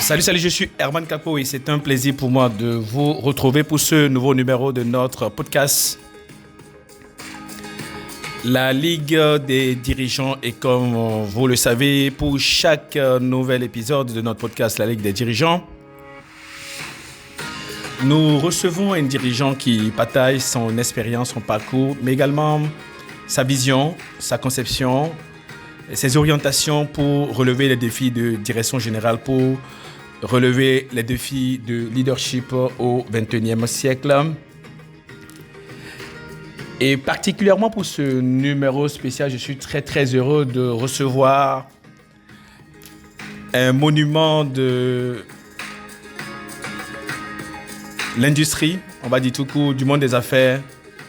Salut, je suis Herman Kako et c'est un plaisir pour moi de vous retrouver pour ce nouveau numéro de notre podcast. La Ligue des dirigeants est, comme vous le savez, pour chaque nouvel épisode de notre podcast, la Ligue des dirigeants, nous recevons un dirigeant qui partage son expérience, son parcours, mais également sa vision, sa conception, ses orientations pour relever les défis de direction générale, pour relever les défis de leadership au XXIe siècle. Et particulièrement pour ce numéro spécial, je suis très heureux de recevoir un monument de l'industrie, on va dire tout court, du monde des affaires,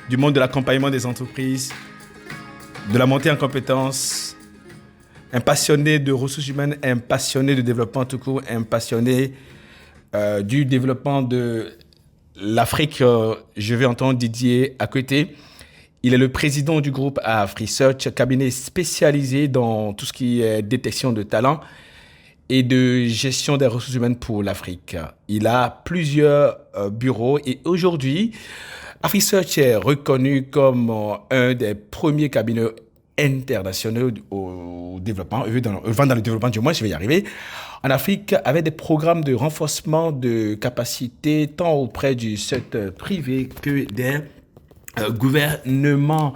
du monde de l'accompagnement des entreprises, de la montée en compétences, un passionné de ressources humaines, un passionné de développement tout court, un passionné du développement de l'Afrique. Je vais entendre Didier à côté. Il est le président du groupe AfriSearch, cabinet spécialisé dans tout ce qui est détection de talents et de gestion des ressources humaines pour l'Afrique. Il a plusieurs bureaux et aujourd'hui, AfriSearch est reconnu comme un des premiers cabinets internationaux au développement, dans le développement du moins, je vais y arriver, en Afrique, avec des programmes de renforcement de capacités tant auprès du secteur privé que des gouvernements.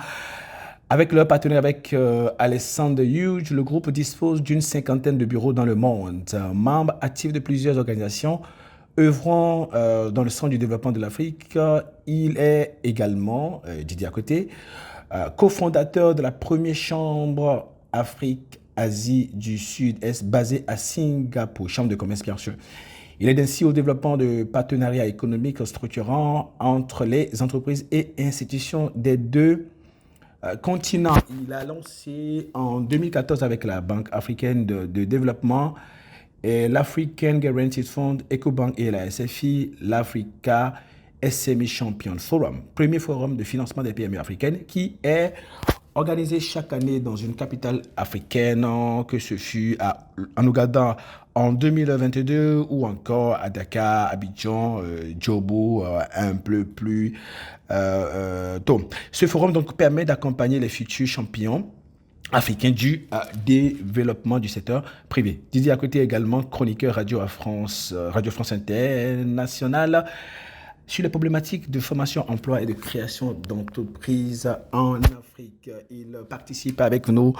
Avec leur partenaire, avec Alexander Hughes, le groupe dispose d'une 50aine de bureaux dans le monde. Membre actif de plusieurs organisations œuvrant dans le centre du développement de l'Afrique, il est également, Didier à côté, cofondateur de la première chambre Afrique-Asie du Sud-Est basée à Singapour, chambre de commerce bien sûr. Il aide ainsi au développement de partenariats économiques structurants entre les entreprises et institutions des deux continents. Il a lancé en 2014 avec la Banque africaine de développement et l'African Guaranteed Fund, EcoBank et la SFI, l'Africa SME Champion Forum, premier forum de financement des PME africaines qui est organisé chaque année dans une capitale africaine, que ce fut en Ouganda en 2022 ou encore à Dakar, Abidjan, Djobo, un peu plus tôt. Ce forum donc permet d'accompagner les futurs champions africains du développement du secteur privé. Didier à côté également chroniqueur Radio France Internationale sur les problématiques de formation, emploi et de création d'entreprises en Afrique. Il participe avec nous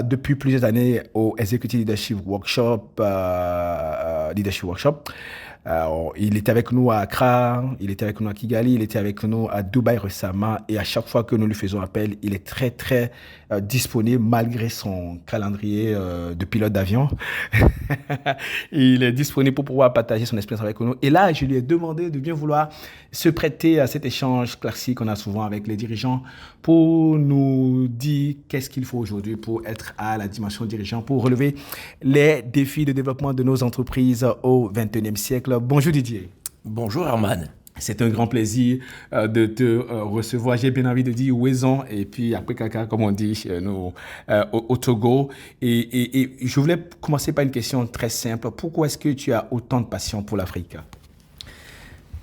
depuis plusieurs années au Executive Leadership Workshop. Il était avec nous à Accra, il était avec nous à Kigali, il était avec nous à Dubaï récemment et à chaque fois que nous lui faisons appel, il est très disponible malgré son calendrier de pilote d'avion. Il est disponible pour pouvoir partager son expérience avec nous. Et là, je lui ai demandé de bien vouloir se prêter à cet échange classique qu'on a souvent avec les dirigeants pour nous dire qu'est-ce qu'il faut aujourd'hui pour être à la dimension dirigeant, pour relever les défis de développement de nos entreprises au XXIe siècle. Bonjour Didier. Bonjour Herman. C'est un grand plaisir de te recevoir. J'ai bien envie de dire Ouezon et puis après caca, comme on dit chez nous au Togo. Et je voulais commencer par une question très simple. Pourquoi est-ce que tu as autant de passion pour l'Afrique ?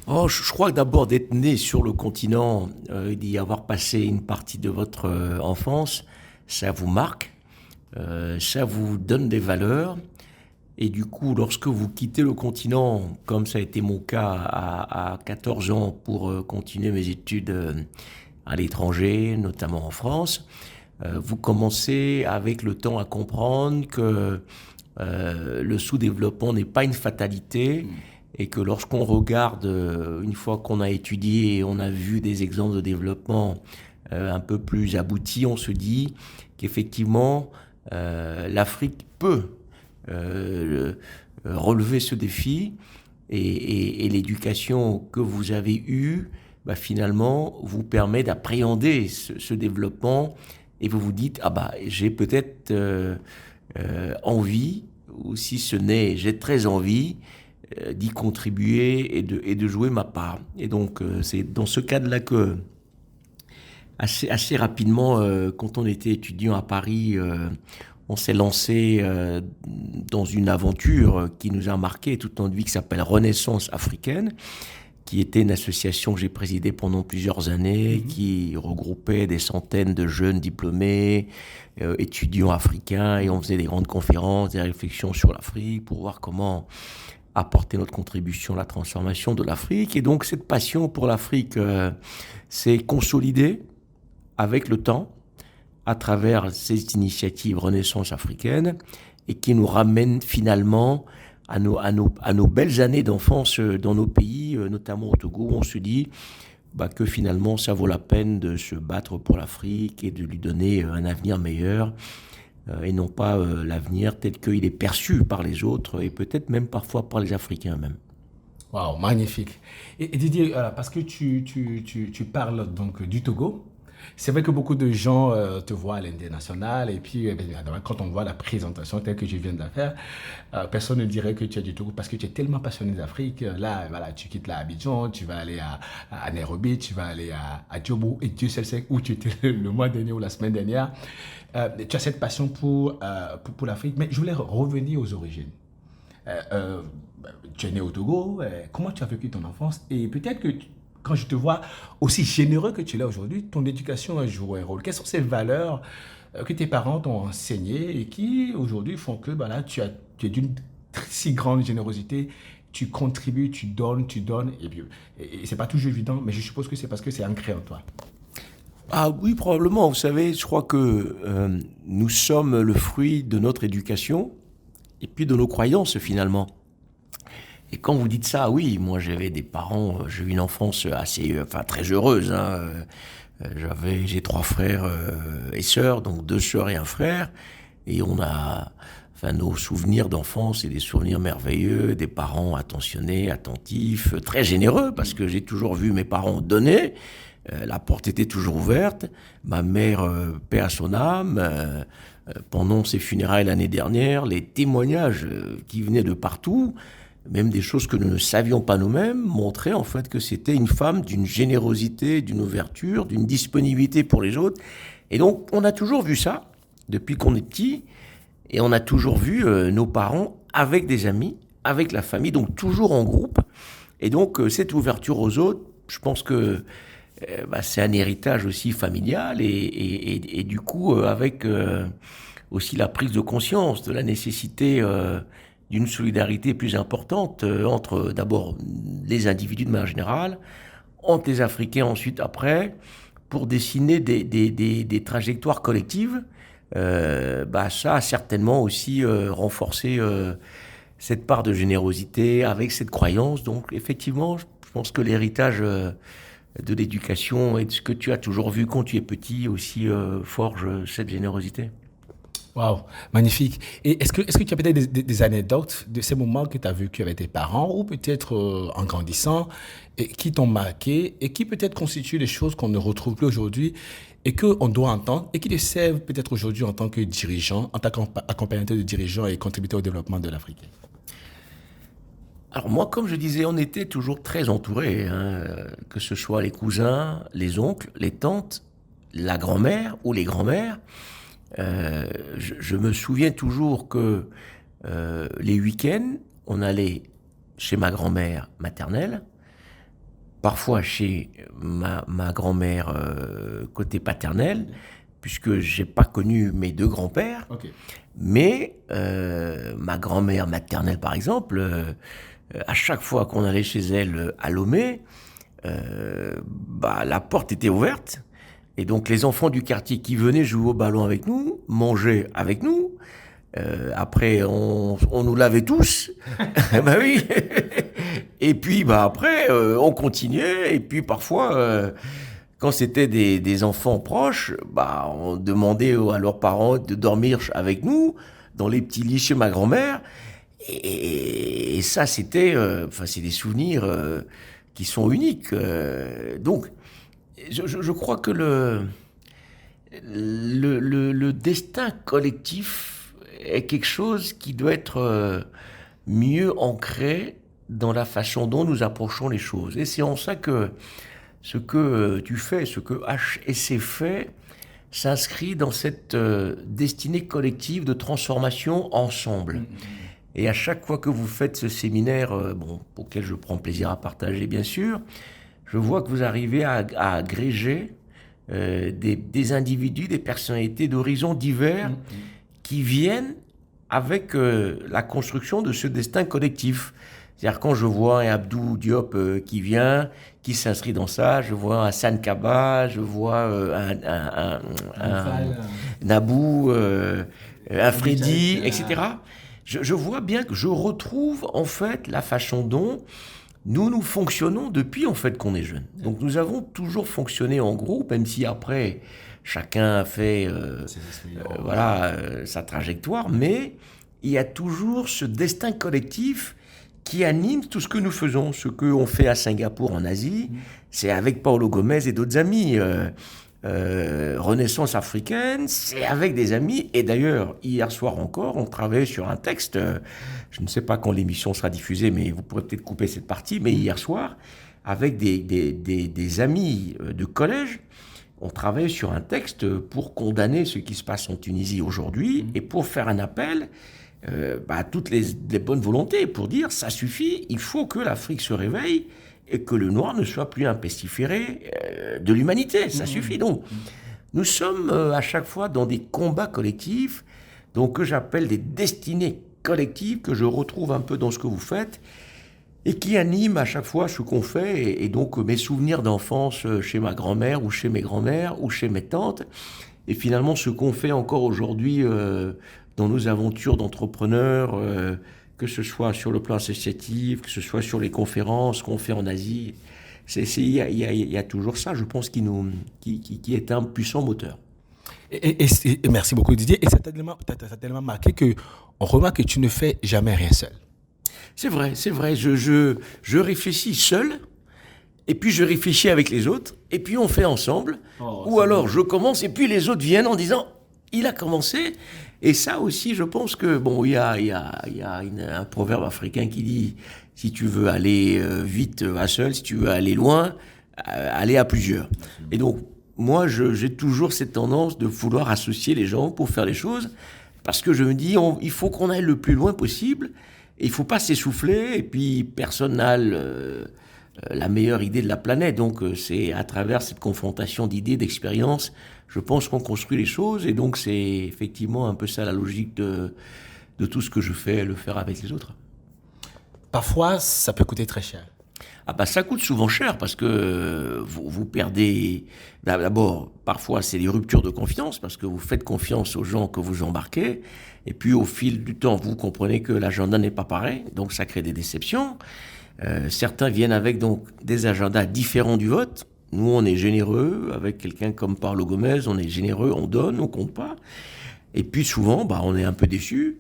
Je crois que d'abord d'être né sur le continent et d'y avoir passé une partie de votre enfance, ça vous marque, ça vous donne des valeurs. Et du coup, lorsque vous quittez le continent, comme ça a été mon cas à 14 ans pour continuer mes études à l'étranger, notamment en France, vous commencez avec le temps à comprendre que le sous-développement n'est pas une fatalité et que lorsqu'on regarde, une fois qu'on a étudié et on a vu des exemples de développement un peu plus aboutis, on se dit qu'effectivement, l'Afrique peut relever ce défi et l'éducation que vous avez eue finalement vous permet d'appréhender ce développement et vous vous dites j'ai peut-être envie, ou si ce n'est j'ai très envie d'y contribuer et de jouer ma part. Et donc c'est dans ce cadre-là que assez rapidement, quand on était étudiant à Paris, on s'est lancé dans une aventure qui nous a marqué toute notre vie, qui s'appelle Renaissance africaine, qui était une association que j'ai présidée pendant plusieurs années, qui regroupait des centaines de jeunes diplômés, étudiants africains, et on faisait des grandes conférences, des réflexions sur l'Afrique pour voir comment apporter notre contribution à la transformation de l'Afrique. Et donc cette passion pour l'Afrique s'est consolidée avec le temps, à travers ces initiatives Renaissance africaine, et qui nous ramènent finalement à nos belles années d'enfance dans nos pays, notamment au Togo, où on se dit que finalement ça vaut la peine de se battre pour l'Afrique et de lui donner un avenir meilleur, et non pas l'avenir tel qu'il est perçu par les autres, et peut-être même parfois par les Africains même. Waouh, magnifique. Et Didier, parce que tu parles donc du Togo, c'est vrai que beaucoup de gens te voient à l'international et puis quand on voit la présentation telle que je viens de la faire, personne ne dirait que tu es du Togo parce que tu es tellement passionné d'Afrique. Là, voilà, tu quittes la Abidjan, tu vas aller à Nairobi, tu vas aller à Djobo et Dieu seul sait où tu étais le mois dernier ou la semaine dernière. Tu as cette passion pour l'Afrique, mais je voulais revenir aux origines. Tu es né au Togo, comment tu as vécu ton enfance et peut-être que quand je te vois aussi généreux que tu l'es aujourd'hui, ton éducation a joué un rôle. Quelles sont ces valeurs que tes parents t'ont enseignées et qui aujourd'hui font que tu es d'une si grande générosité, tu contribues, tu donnes, et c'est pas toujours évident, mais je suppose que c'est parce que c'est ancré en toi. Ah oui, probablement. Vous savez, je crois que nous sommes le fruit de notre éducation et puis de nos croyances finalement. Et quand vous dites ça, oui, moi j'avais des parents, j'ai eu une enfance très heureuse. J'ai 3 frères et sœurs, donc 2 sœurs et un frère. Et nos souvenirs d'enfance, c'est des souvenirs merveilleux, des parents attentionnés, attentifs, très généreux, parce que j'ai toujours vu mes parents donner. La porte était toujours ouverte. Ma mère, paix à son âme, pendant ses funérailles l'année dernière, les témoignages qui venaient de partout, même des choses que nous ne savions pas nous-mêmes, montraient en fait que c'était une femme d'une générosité, d'une ouverture, d'une disponibilité pour les autres. Et donc, on a toujours vu ça, depuis qu'on est petit, et on a toujours vu nos parents avec des amis, avec la famille, donc toujours en groupe. Et donc, cette ouverture aux autres, je pense que c'est un héritage aussi familial, et du coup, avec aussi la prise de conscience de la nécessité d'une solidarité plus importante entre d'abord les individus de manière générale, entre les Africains ensuite après, pour dessiner des trajectoires collectives. Ça a certainement aussi renforcé cette part de générosité avec cette croyance. Donc effectivement, je pense que l'héritage de l'éducation et de ce que tu as toujours vu quand tu es petit aussi forge cette générosité. Waouh, magnifique. Et est-ce que tu as peut-être des anecdotes de ces moments que tu as vécu avec tes parents ou peut-être en grandissant et qui t'ont marqué et qui peut-être constituent des choses qu'on ne retrouve plus aujourd'hui et qu'on doit entendre et qui te servent peut-être aujourd'hui en tant que dirigeant, en tant qu'accompagnateur de dirigeants et contributeur au développement de l'Afrique? Alors moi, comme je disais, on était toujours très entourés, que ce soit les cousins, les oncles, les tantes, la grand-mère ou les grands-mères. Je me souviens toujours que les week-ends, on allait chez ma grand-mère maternelle, parfois chez ma grand-mère côté paternel, puisque j'ai pas connu mes 2 grands-pères. Okay. Mais ma grand-mère maternelle, par exemple, à chaque fois qu'on allait chez elle à Lomé, la porte était ouverte. Et donc les enfants du quartier qui venaient jouer au ballon avec nous, mangeaient avec nous. Après, on nous lavait tous. Ben oui. Et puis, après, on continuait. Et puis parfois, quand c'était des enfants proches, on demandait à leurs parents de dormir avec nous dans les petits lits chez ma grand-mère. Et ça, c'est des souvenirs qui sont uniques. Donc, je crois que le destin collectif est quelque chose qui doit être mieux ancré dans la façon dont nous approchons les choses. Et c'est en ça que ce que tu fais, ce que HSC fait, s'inscrit dans cette destinée collective de transformation ensemble. Et à chaque fois que vous faites ce séminaire, auquel je prends plaisir à partager bien sûr, je vois que vous arrivez à agréger des individus, des personnalités d'horizons divers qui viennent avec la construction de ce destin collectif. C'est-à-dire quand je vois un Abdou Diop qui vient, qui s'inscrit dans ça, je vois un Hassan Kaba, je vois un Nabou, un Freddy, etc. Je vois bien que je retrouve en fait la façon dont nous fonctionnons depuis en fait qu'on est jeune. Donc nous avons toujours fonctionné en groupe, même si après chacun a fait sa trajectoire, mais il y a toujours ce destin collectif qui anime tout ce que nous faisons. Ce qu'on fait à Singapour en Asie, c'est avec Paulo Gomez et d'autres amis. Renaissance africaine, c'est avec des amis. Et d'ailleurs, hier soir encore, on travaillait sur un texte. Je ne sais pas quand l'émission sera diffusée, mais vous pourrez peut-être couper cette partie. Mais hier soir, avec des amis de collège, on travaillait sur un texte pour condamner ce qui se passe en Tunisie aujourd'hui et pour faire un appel à toutes les bonnes volontés pour dire ça suffit, il faut que l'Afrique se réveille et que le noir ne soit plus un pestiféré de l'humanité. Ça suffit. Donc, nous sommes à chaque fois dans des combats collectifs, donc que j'appelle des destinées collectives, que je retrouve un peu dans ce que vous faites, et qui animent à chaque fois ce qu'on fait. Et donc, mes souvenirs d'enfance chez ma grand-mère, ou chez mes grands-mères, ou chez mes tantes, et finalement ce qu'on fait encore aujourd'hui dans nos aventures d'entrepreneurs, que ce soit sur le plan associatif, que ce soit sur les conférences qu'on fait en Asie. Il y a toujours ça, je pense, qui est un puissant moteur. Et merci beaucoup, Didier. Et ça t'a tellement marqué qu'on remarque que tu ne fais jamais rien seul. C'est vrai. Je réfléchis seul, et puis je réfléchis avec les autres, et puis on fait ensemble. Ou alors je commence, et puis les autres viennent en disant « il a commencé ». Et ça aussi, je pense que, il y a un proverbe africain qui dit « si tu veux aller vite, va seul, si tu veux aller loin, aller à plusieurs ». Et donc, moi, j'ai toujours cette tendance de vouloir associer les gens pour faire les choses, parce que je me dis, il faut qu'on aille le plus loin possible, et il ne faut pas s'essouffler, et puis personne n'a la meilleure idée de la planète. Donc, c'est à travers cette confrontation d'idées, d'expériences, je pense qu'on construit les choses, et donc c'est effectivement un peu ça la logique de tout ce que je fais, le faire avec les autres. Parfois, ça peut coûter très cher. Ça coûte souvent cher parce que vous perdez... D'abord, parfois, c'est des ruptures de confiance parce que vous faites confiance aux gens que vous embarquez, et puis au fil du temps, vous comprenez que l'agenda n'est pas pareil, donc ça crée des déceptions. Certains viennent avec donc des agendas différents du vôtre. Nous, on est généreux. Avec quelqu'un comme Paulo Gomez, on est généreux, on donne, on compte pas. Et puis souvent, on est un peu déçus.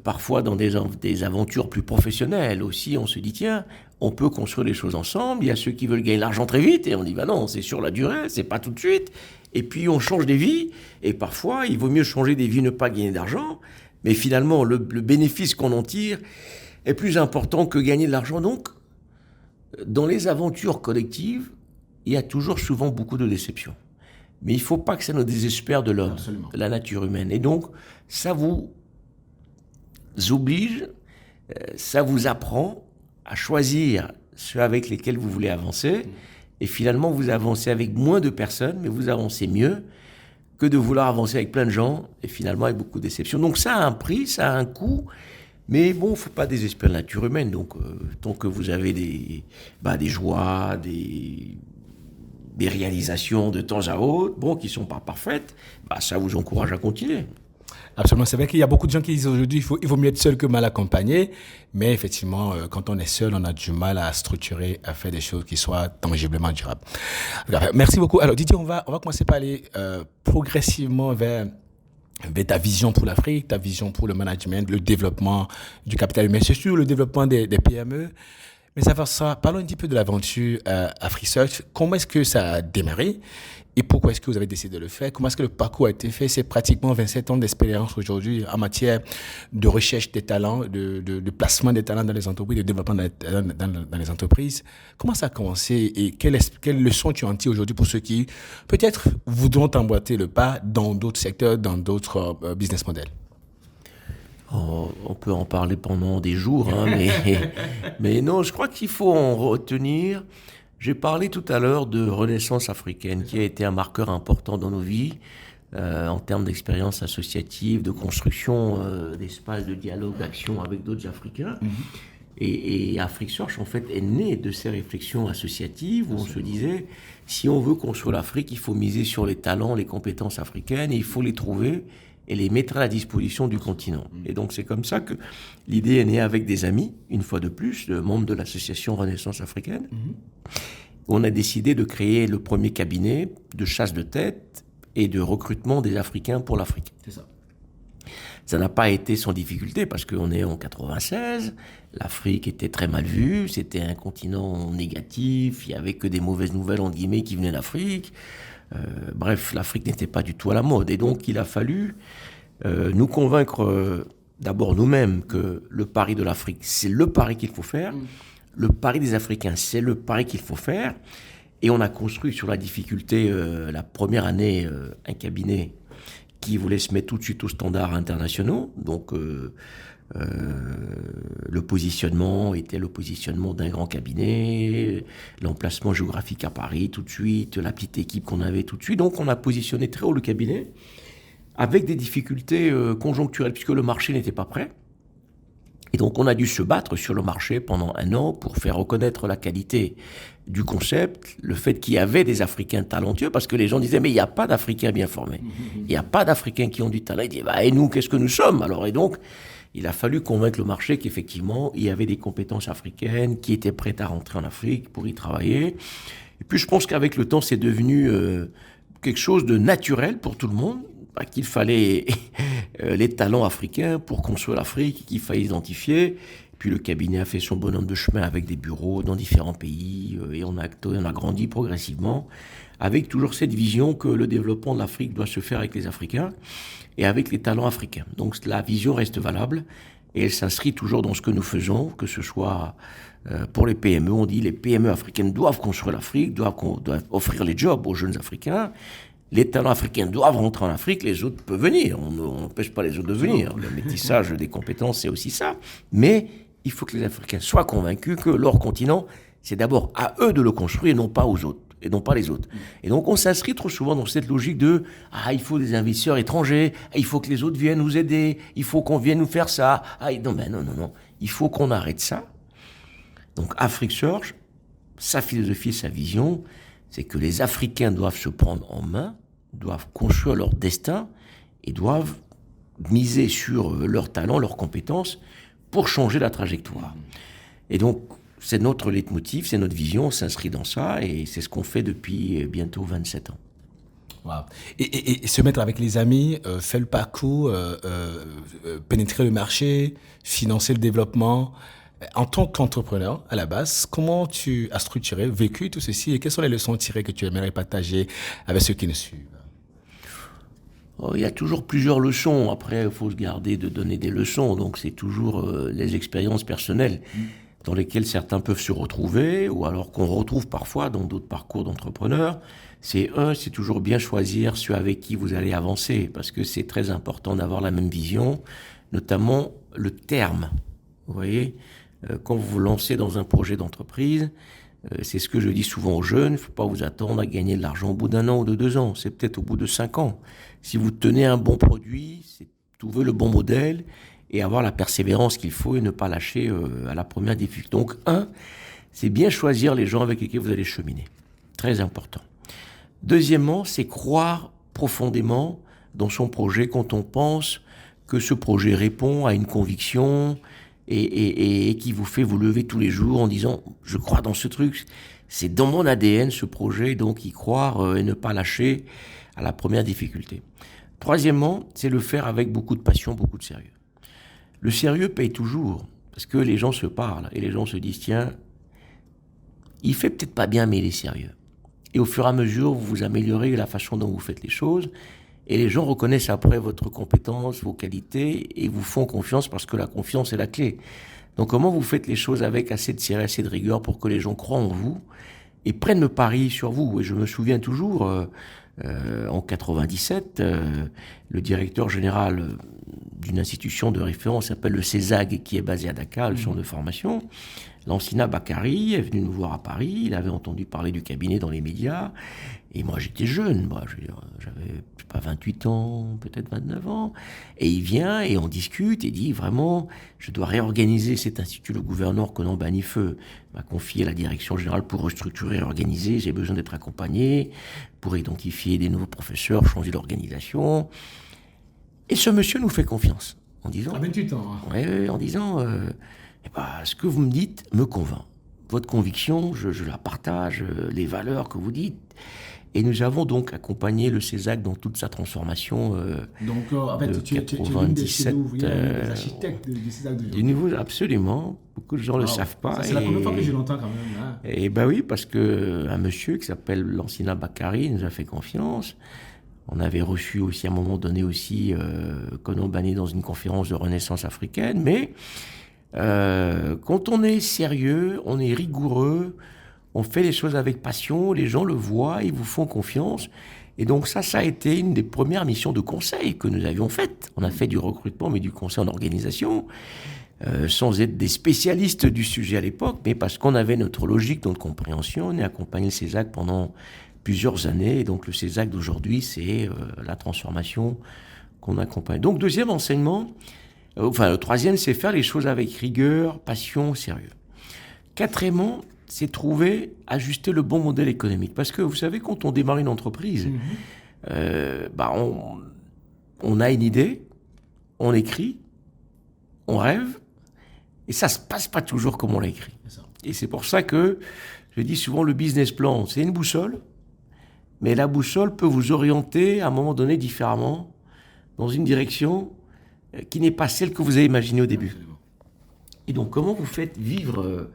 Parfois, dans des aventures plus professionnelles aussi, on se dit, tiens, on peut construire les choses ensemble. Il y a ceux qui veulent gagner de l'argent très vite, et on dit, non, c'est sur la durée, c'est pas tout de suite. Et puis, on change des vies. Et parfois, il vaut mieux changer des vies, ne pas gagner d'argent. Mais finalement, le bénéfice qu'on en tire est plus important que gagner de l'argent. Donc, dans les aventures collectives, il y a toujours souvent beaucoup de déceptions. Mais il ne faut pas que ça nous désespère de l'homme, de la nature humaine. Et donc, ça vous oblige, ça vous apprend à choisir ceux avec lesquels vous voulez avancer. Et finalement, vous avancez avec moins de personnes, mais vous avancez mieux que de vouloir avancer avec plein de gens, et finalement avec beaucoup de déceptions. Donc ça a un prix, ça a un coût. Mais il ne faut pas désespérer la nature humaine. Donc, tant que vous avez des joies, des réalisations de temps à autre, qui ne sont pas parfaites, ça vous encourage à continuer. Absolument. C'est vrai qu'il y a beaucoup de gens qui disent aujourd'hui il vaut mieux être seul que mal accompagné. Mais effectivement, quand on est seul, on a du mal à structurer, à faire des choses qui soient tangiblement durables. Merci beaucoup. Alors, Didier, on va commencer par aller progressivement vers ta vision pour l'Afrique, ta vision pour le management, le développement du capital humain, surtout le développement des PME. Mais ça, parlons un petit peu de l'aventure AfriSearch. Comment est-ce que ça a démarré et pourquoi est-ce que vous avez décidé de le faire? Comment est-ce que le parcours a été fait? C'est pratiquement 27 ans d'expérience aujourd'hui en matière de recherche des talents, de placement des talents dans les entreprises, de développement dans les entreprises. Comment ça a commencé et quelle leçon tu en tires aujourd'hui pour ceux qui peut-être voudront emboîter le pas dans d'autres secteurs, dans d'autres business models? Oh, on peut en parler pendant des jours, hein, mais non, je crois qu'il faut en retenir. J'ai parlé tout à l'heure de Renaissance africaine, qui a été un marqueur important dans nos vies, en termes d'expérience associative, de construction d'espaces de dialogue, d'action avec d'autres Africains. Et AfriSearch, en fait, est né de ces réflexions associatives où on se disait, si on veut construire l'Afrique, il faut miser sur les talents, les compétences africaines, et il faut les trouver et les mettre à la disposition du continent. Et donc c'est comme ça que l'idée est née avec des amis, une fois de plus, membres de l'association Renaissance africaine. On a décidé de créer le premier cabinet de chasse de tête et de recrutement des Africains pour l'Afrique. C'est ça. Ça n'a pas été sans difficulté parce qu'on est en 96, l'Afrique était très mal vue, c'était un continent négatif, il n'y avait que des mauvaises nouvelles, entre guillemets, qui venaient d'Afrique. Bref, l'Afrique n'était pas du tout à la mode. Et donc, il a fallu nous convaincre d'abord nous-mêmes que le pari de l'Afrique, c'est le pari qu'il faut faire. Le pari des Africains, c'est le pari qu'il faut faire. Et on a construit sur la difficulté, la première année, un cabinet qui voulait se mettre tout de suite aux standards internationaux. Donc, le positionnement était le positionnement d'un grand cabinet, l'emplacement géographique à Paris tout de suite, la petite équipe qu'on avait tout de suite. Donc on a positionné très haut le cabinet avec des difficultés conjoncturelles puisque le marché n'était pas prêt. Et donc on a dû se battre sur le marché pendant 1 an pour faire reconnaître la qualité du concept, le fait qu'il y avait des Africains talentueux, parce que les gens disaient mais il n'y a pas d'Africains bien formés, il n'y a pas d'Africains qui ont du talent. Ils disaient et nous qu'est-ce que nous sommes alors? Et donc il a fallu convaincre le marché qu'effectivement, il y avait des compétences africaines qui étaient prêtes à rentrer en Afrique pour y travailler. Et puis, je pense qu'avec le temps, c'est devenu quelque chose de naturel pour tout le monde, qu'il fallait les talents africains pour construire l'Afrique, qu'il fallait identifier. Puis, le cabinet a fait son bonhomme de chemin avec des bureaux dans différents pays et on a grandi progressivement avec toujours cette vision que le développement de l'Afrique doit se faire avec les Africains et avec les talents africains. Donc la vision reste valable et elle s'inscrit toujours dans ce que nous faisons, que ce soit pour les PME. On dit les PME africaines doivent construire l'Afrique, doivent offrir les jobs aux jeunes Africains. Les talents africains doivent rentrer en Afrique, les autres peuvent venir. On n'empêche pas les autres de venir. Le métissage des compétences, c'est aussi ça. Mais il faut que les Africains soient convaincus que leur continent, c'est d'abord à eux de le construire et non pas aux autres. Et non pas les autres. Et donc on s'inscrit trop souvent dans cette logique de « Ah, il faut des investisseurs étrangers, il faut que les autres viennent nous aider, il faut qu'on vienne nous faire ça. » Non, il faut qu'on arrête ça. Donc AfriSearch, sa philosophie, sa vision, c'est que les Africains doivent se prendre en main, doivent construire leur destin et doivent miser sur leurs talents, leurs compétences pour changer la trajectoire. Et donc, c'est notre leitmotiv, c'est notre vision, on s'inscrit dans ça et c'est ce qu'on fait depuis bientôt 27 ans. Wow. Et se mettre avec les amis, faire le parcours, pénétrer le marché, financer le développement. En tant qu'entrepreneur, à la base, comment tu as structuré, vécu tout ceci et quelles sont les leçons tirées que tu aimerais partager avec ceux qui nous suivent? Il y a toujours plusieurs leçons. Après, il faut se garder de donner des leçons. Donc, c'est toujours les expériences personnelles dans lesquelles certains peuvent se retrouver ou alors qu'on retrouve parfois dans d'autres parcours d'entrepreneurs. C'est toujours bien choisir ceux avec qui vous allez avancer parce que c'est très important d'avoir la même vision, notamment le terme. Vous voyez, quand vous vous lancez dans un projet d'entreprise, c'est ce que je dis souvent aux jeunes, il ne faut pas vous attendre à gagner de l'argent au bout d'1 an ou de 2 ans, c'est peut-être au bout de 5 ans. Si vous tenez un bon produit, c'est trouver le bon modèle et avoir la persévérance qu'il faut et ne pas lâcher à la première difficulté. Donc, c'est bien choisir les gens avec lesquels vous allez cheminer. Très important. Deuxièmement, c'est croire profondément dans son projet quand on pense que ce projet répond à une conviction et qui vous fait vous lever tous les jours en disant « je crois dans ce truc, c'est dans mon ADN ce projet », donc y croire et ne pas lâcher à la première difficulté. Troisièmement, c'est le faire avec beaucoup de passion, beaucoup de sérieux. Le sérieux paye toujours, parce que les gens se parlent et les gens se disent « tiens, il fait peut-être pas bien, mais il est sérieux. Et au fur et à mesure, vous améliorez la façon dont vous faites les choses. Et les gens reconnaissent après votre compétence, vos qualités, et vous font confiance parce que la confiance est la clé. Donc comment vous faites les choses avec assez de sérieux, assez de rigueur pour que les gens croient en vous et prennent le pari sur vous. Et je me souviens toujours, en 97, le directeur général d'une institution de référence s'appelle le CESAG, qui est basé à Dakar, le centre de formation. Lansina Bakari est venu nous voir à Paris, il avait entendu parler du cabinet dans les médias, et moi j'étais jeune, j'avais pas 28 ans, peut-être 29 ans, et il vient et on discute et dit vraiment, je dois réorganiser cet institut. Le gouverneur Conan Banifeu m'a confié la direction générale pour restructurer et organiser, j'ai besoin d'être accompagné, pour identifier des nouveaux professeurs, changer l'organisation. Et ce monsieur nous fait confiance, en disant... À 28 ans. Ouais, en disant... ce que vous me dites me convainc. Votre conviction, je la partage, les valeurs que vous dites. Et nous avons donc accompagné le CESAC dans toute sa transformation. Donc, en fait, tu es l'une des architectes du CESAC de du nouveau, absolument. Beaucoup de gens ne le savent pas. C'est la première fois que je l'entends quand même. Hein. Et ben oui, parce qu'un monsieur qui s'appelle Lansina Bakari nous a fait confiance. On avait reçu aussi à un moment donné aussi Conan Banifeu dans une conférence de Renaissance africaine. Mais quand on est sérieux, on est rigoureux, on fait les choses avec passion, les gens le voient, ils vous font confiance. Et donc ça a été une des premières missions de conseil que nous avions faites. On a fait du recrutement, mais du conseil en organisation, sans être des spécialistes du sujet à l'époque, mais parce qu'on avait notre logique, notre compréhension. On a accompagné le CESAC pendant plusieurs années. Et donc le CESAC d'aujourd'hui, c'est la transformation qu'on accompagne. Donc deuxième enseignement... le troisième, c'est faire les choses avec rigueur, passion, sérieux. Quatrièmement, c'est ajuster le bon modèle économique. Parce que vous savez, quand on démarre une entreprise, on a une idée, on écrit, on rêve, et ça se passe pas toujours comme on l'a écrit. Et c'est pour ça que je dis souvent, le business plan, c'est une boussole, mais la boussole peut vous orienter à un moment donné différemment, dans une direction qui n'est pas celle que vous avez imaginée au début. Et donc, comment vous faites vivre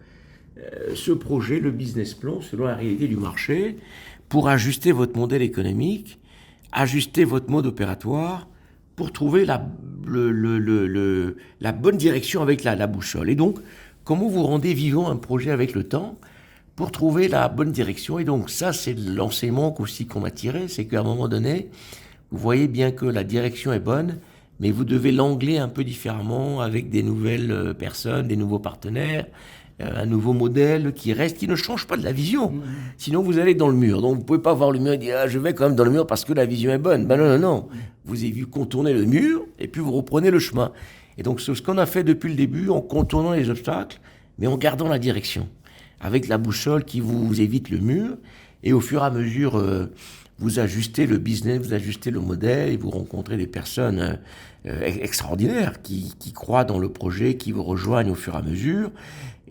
ce projet, le business plan, selon la réalité du marché, pour ajuster votre modèle économique, ajuster votre mode opératoire, pour trouver la bonne direction avec la boussole. Et donc, comment vous rendez vivant un projet avec le temps pour trouver la bonne direction. Et donc, ça, c'est l'enseignement aussi qu'on a tiré, c'est qu'à un moment donné, vous voyez bien que la direction est bonne, mais vous devez l'angler un peu différemment avec des nouvelles personnes, des nouveaux partenaires, un nouveau modèle qui ne change pas de la vision. Sinon, vous allez dans le mur. Donc, vous ne pouvez pas voir le mur et dire « je vais quand même dans le mur parce que la vision est bonne ». Ben non. Vous avez vu contourner le mur et puis vous reprenez le chemin. Et donc, c'est ce qu'on a fait depuis le début, en contournant les obstacles, mais en gardant la direction, avec la boussole qui vous évite le mur. Et au fur et à mesure, vous ajustez le business, vous ajustez le modèle et vous rencontrez des personnes extraordinaires qui croient dans le projet, qui vous rejoignent au fur et à mesure.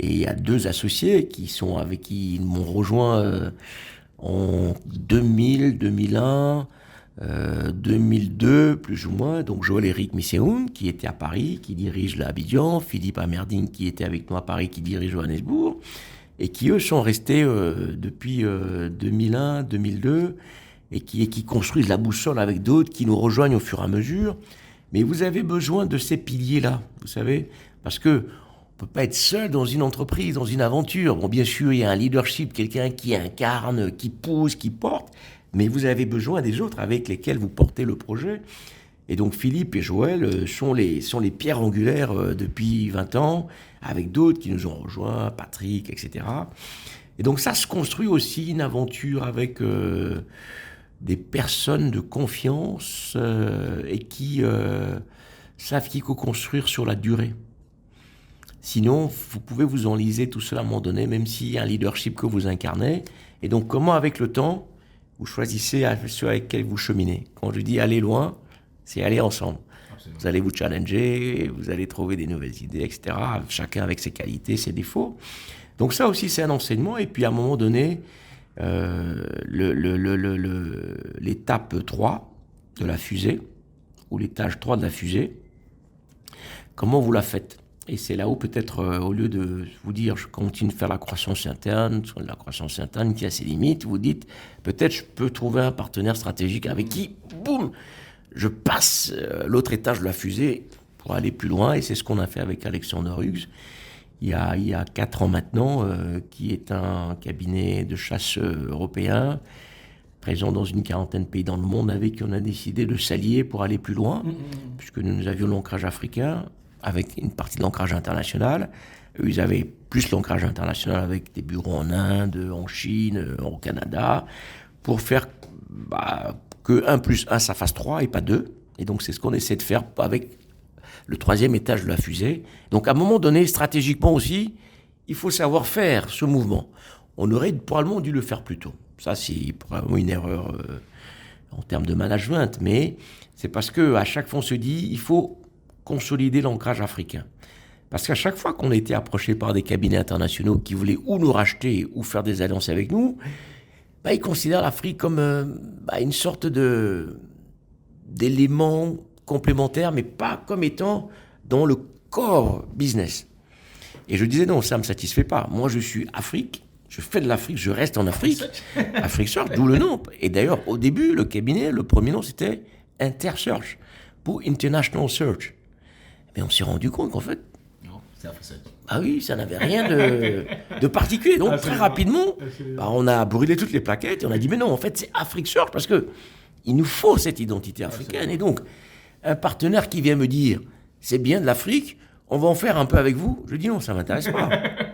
Et il y a 2 associés avec qui ils m'ont rejoint en 2000, 2001, 2002 plus ou moins. Donc Joël-Éric Misséoun qui était à Paris, qui dirige l'Abidjan, Philippe Amerdine qui était avec nous à Paris, qui dirige Johannesburg, et qui eux sont restés depuis 2001, 2002, et qui construisent la boussole avec d'autres qui nous rejoignent au fur et à mesure. Mais vous avez besoin de ces piliers-là, vous savez, parce que on peut pas être seul dans une entreprise, dans une aventure. Bon, bien sûr, il y a un leadership, quelqu'un qui incarne, qui pousse, qui porte, mais vous avez besoin des autres avec lesquels vous portez le projet. Et donc Philippe et Joël sont les pierres angulaires depuis 20 ans, avec d'autres qui nous ont rejoints, Patrick, etc. Et donc ça se construit aussi une aventure avec des personnes de confiance et qui savent qu'il faut construire sur la durée. Sinon, vous pouvez vous enliser tout cela à un moment donné, même s'il y a un leadership que vous incarnez. Et donc, comment, avec le temps, vous choisissez ceux avec lesquels vous cheminez. Quand je dis aller loin, c'est aller ensemble. Absolument. Vous allez vous challenger, vous allez trouver des nouvelles idées, etc. Chacun avec ses qualités, ses défauts. Donc ça aussi, c'est un enseignement. Et puis, à un moment donné, l'étape 3 de la fusée, ou l'étage 3 de la fusée, comment vous la faites ? Et c'est là où peut-être, au lieu de vous dire je continue de faire la croissance interne qui a ses limites, vous dites peut-être je peux trouver un partenaire stratégique avec qui, boum, je passe l'autre étage de la fusée pour aller plus loin. Et c'est ce qu'on a fait avec Alexander Hughes il y a 4 ans maintenant, qui est un cabinet de chasse européen, présent dans une 40aine de pays dans le monde, avec qui on a décidé de s'allier pour aller plus loin, puisque nous avions l'ancrage africain, avec une partie de l'ancrage international. Eux, ils avaient plus l'ancrage international avec des bureaux en Inde, en Chine, au Canada, pour faire que 1 plus 1, ça fasse 3 et pas 2. Et donc, c'est ce qu'on essaie de faire avec le 3e étage de la fusée. Donc, à un moment donné, stratégiquement aussi, il faut savoir faire ce mouvement. On aurait probablement dû le faire plus tôt. Ça, c'est probablement une erreur en termes de management, mais c'est parce qu'à chaque fois, on se dit, il faut consolider l'ancrage africain. Parce qu'à chaque fois qu'on a été approché par des cabinets internationaux qui voulaient ou nous racheter ou faire des alliances avec nous, ils considèrent l'Afrique comme une sorte d'élément complémentaire, mais pas comme étant dans le core business. Et je disais non, ça ne me satisfait pas. Moi, je suis Afrique, je fais de l'Afrique, je reste en Afrique. Afrique Search, d'où le nom. Et d'ailleurs, au début, le cabinet, le premier nom, c'était InterSearch, pour International Search. Mais on s'est rendu compte qu'en fait, non, c'est Afrique Search. Ah oui, ça n'avait rien de particulier. Donc très rapidement, on a brûlé toutes les plaquettes et on a dit mais non, en fait c'est Afrique Search parce que il nous faut cette identité africaine. Et donc un partenaire qui vient me dire c'est bien de l'Afrique, on va en faire un peu avec vous. Je dis non, ça m'intéresse pas.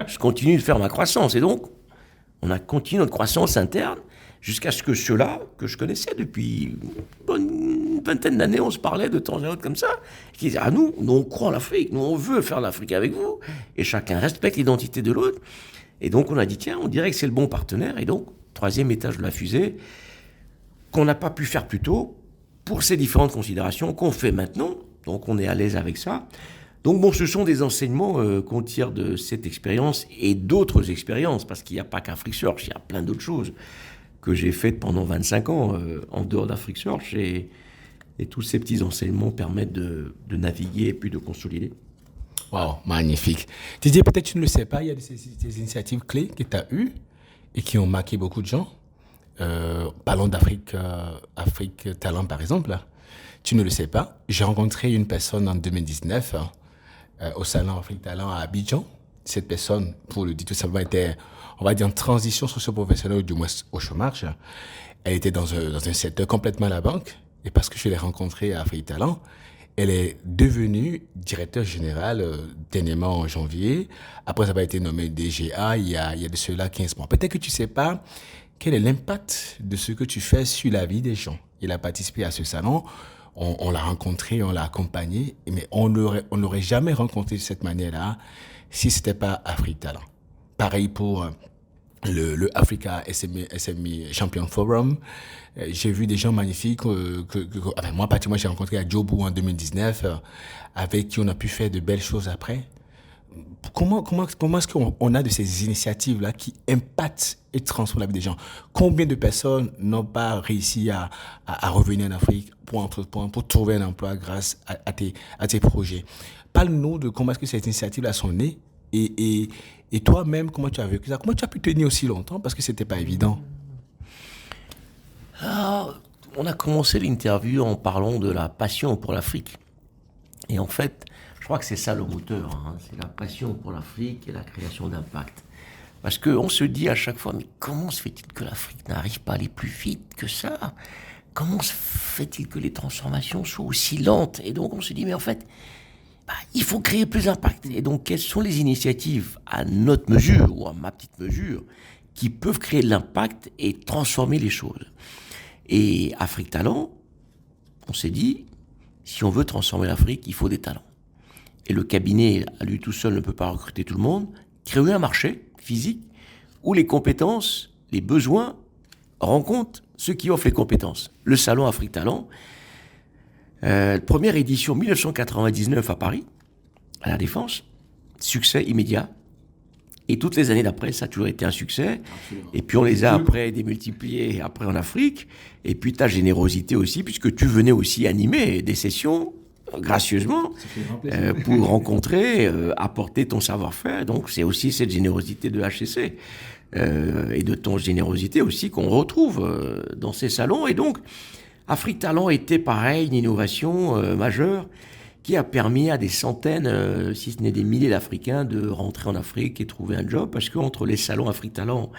Je continue de faire ma croissance et donc on a continué notre croissance interne jusqu'à ce que ceux-là que je connaissais depuis une vingtaine d'années, on se parlait de temps en temps comme ça, qui disaient nous on croit en l'Afrique, nous on veut faire l'Afrique avec vous, et chacun respecte l'identité de l'autre. Et donc on a dit tiens, on dirait que c'est le bon partenaire, et donc 3e étage de la fusée, qu'on n'a pas pu faire plus tôt, pour ces différentes considérations qu'on fait maintenant, donc on est à l'aise avec ça. Donc bon, ce sont des enseignements qu'on tire de cette expérience et d'autres expériences, parce qu'il n'y a pas qu'Afrique Search, il y a plein d'autres choses que j'ai faites pendant 25 ans en dehors d'Afrique Search, et tous ces petits enseignements permettent de naviguer et puis de consolider. Wow, magnifique. Didier, peut-être tu ne le sais pas, il y a des initiatives clés que tu as eues et qui ont marqué beaucoup de gens. Parlons d'Afrique Afrique Talent, par exemple. Tu ne le sais pas. J'ai rencontré une personne en 2019 au salon Afrique Talent à Abidjan. Cette personne, pour le dire tout simplement, était, on va dire, en transition socio-professionnelle, du moins au chômage. Elle était dans un secteur complètement à la banque. Et parce que je l'ai rencontrée à Afrique Talent, elle est devenue directeur général dernièrement en janvier. Après avoir été nommée DGA il y a de cela 15 mois. Peut-être que tu ne sais pas quel est l'impact de ce que tu fais sur la vie des gens. Il a participé à ce salon. On l'a rencontré, on l'a accompagné, mais on l'aurait jamais rencontré de cette manière-là si c'était pas Afrique Talent. Pareil pour le Africa SME Champion Forum. J'ai vu des gens magnifiques moi, pratiquement, j'ai rencontré à Djobu en 2019, avec qui on a pu faire de belles choses après. Comment est-ce qu'on a de ces initiatives-là qui impactent et transforment la vie des gens? Combien de personnes n'ont pas réussi à revenir en Afrique pour trouver un emploi grâce à tes projets? Parle-nous de comment est-ce que ces initiatives-là sont nées et toi-même, comment tu as vécu ça? Comment tu as pu tenir aussi longtemps? Parce que c'était pas évident. On a commencé l'interview en parlant de la passion pour l'Afrique. Et en fait, je crois que c'est ça le moteur, c'est la passion pour l'Afrique et la création d'impact. Parce qu'on se dit à chaque fois, mais comment se fait-il que l'Afrique n'arrive pas à aller plus vite que ça? Comment se fait-il que les transformations soient aussi lentes? Et donc on se dit, mais en fait, il faut créer plus d'impact. Et donc quelles sont les initiatives à notre mesure, ou à ma petite mesure, qui peuvent créer de l'impact et transformer les choses? Et Afrique Talent, on s'est dit, si on veut transformer l'Afrique, il faut des talents. Et le cabinet, à lui tout seul, ne peut pas recruter tout le monde. Créer un marché physique où les compétences, les besoins rencontrent ceux qui offrent les compétences. Le salon Afrique Talent, première édition 1999 à Paris, à la Défense, succès immédiat. Et toutes les années d'après, ça a toujours été un succès. Absolument. Et puis on les a après démultipliés après en Afrique. Et puis ta générosité aussi, puisque tu venais aussi animer des sessions gracieusement pour rencontrer, apporter ton savoir-faire. Donc c'est aussi cette générosité de HEC et de ton générosité aussi qu'on retrouve dans ces salons. Et donc Afrique Talent était pareil, une innovation majeure qui a permis à des centaines, si ce n'est des milliers d'Africains de rentrer en Afrique et trouver un job, parce qu'entre les salons Afrique Talent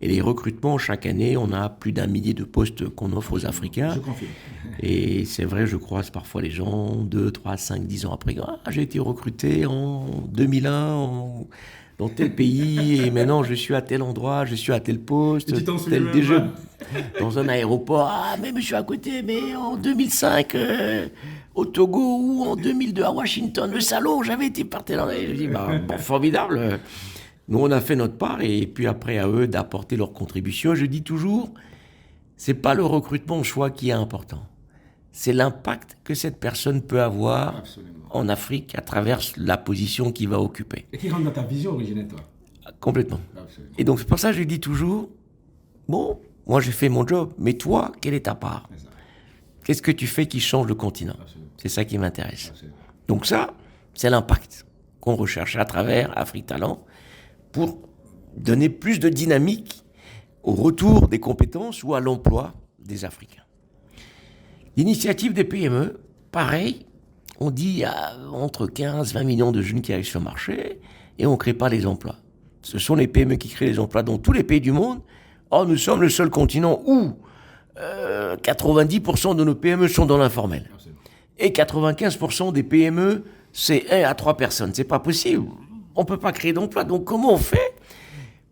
et les recrutements, chaque année, on a plus d'1 millier de postes qu'on offre aux Africains. Je confirme. Et c'est vrai, je croise parfois les gens 2, 3, 5, 10 ans après. Ah, j'ai été recruté en 2001 dans tel pays et maintenant je suis à tel endroit, je suis à tel poste, tel déjeuner dans un aéroport. Ah, mais je suis à côté, mais en 2005 au Togo ou en 2002 à Washington, le salon, j'avais été partenaire. Je dis, bon, formidable. Nous, on a fait notre part et puis après, à eux d'apporter leur contribution. Je dis toujours, c'est pas le recrutement au choix qui est important. C'est l'impact que cette personne peut avoir en Afrique à travers la position qu'il va occuper. Et qui rentre dans ta vision originelle, toi. Complètement. Absolument. Et donc, c'est pour ça que je dis toujours, bon, moi, j'ai fait mon job, mais toi, quelle est ta part ? Qu'est-ce que tu fais qui change le continent ? Absolument. C'est ça qui m'intéresse. Absolument. Donc ça, c'est l'impact qu'on recherche à travers Afrique Talent pour donner plus de dynamique au retour des compétences ou à l'emploi des Africains. L'initiative des PME, pareil, on dit il y a entre 15 et 20 millions de jeunes qui arrivent sur le marché et on ne crée pas les emplois. Ce sont les PME qui créent les emplois dans tous les pays du monde. Or, nous sommes le seul continent où 90% de nos PME sont dans l'informel. Et 95% des PME, c'est 1 à 3 personnes. C'est pas possible. On ne peut pas créer d'emplois. Donc, comment on fait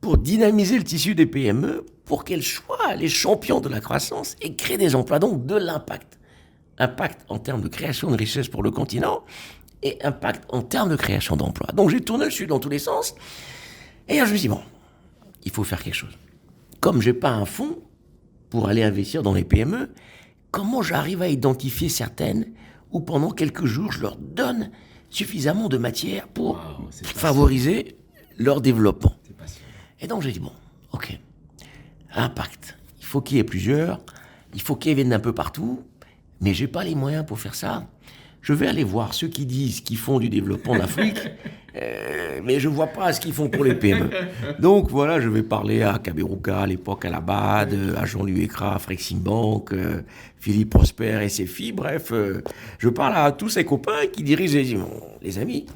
pour dynamiser le tissu des PME pour qu'elles soient les champions de la croissance et créer des emplois, donc de l'impact. Impact en termes de création de richesse pour le continent et impact en termes de création d'emplois. Donc j'ai tourné le sujet dans tous les sens et je me suis dit, bon, il faut faire quelque chose. Comme je n'ai pas un fonds pour aller investir dans les PME, comment j'arrive à identifier certaines où pendant quelques jours, je leur donne suffisamment de matière pour favoriser leur développement. Et donc j'ai dit, bon, ok, impact. Il faut qu'il y ait plusieurs, il faut qu'ils viennent d'un peu partout, mais j'ai pas les moyens pour faire ça. Je vais aller voir ceux qui disent qu'ils font du développement en Afrique, mais je vois pas ce qu'ils font pour les PME. Donc voilà, je vais parler à Kaberuka, à l'époque à la BAD, à Jean-Louis Écra, à Freximbank, Philippe Prosper, SFI, bref, je parle à tous ces copains qui dirigent les amis.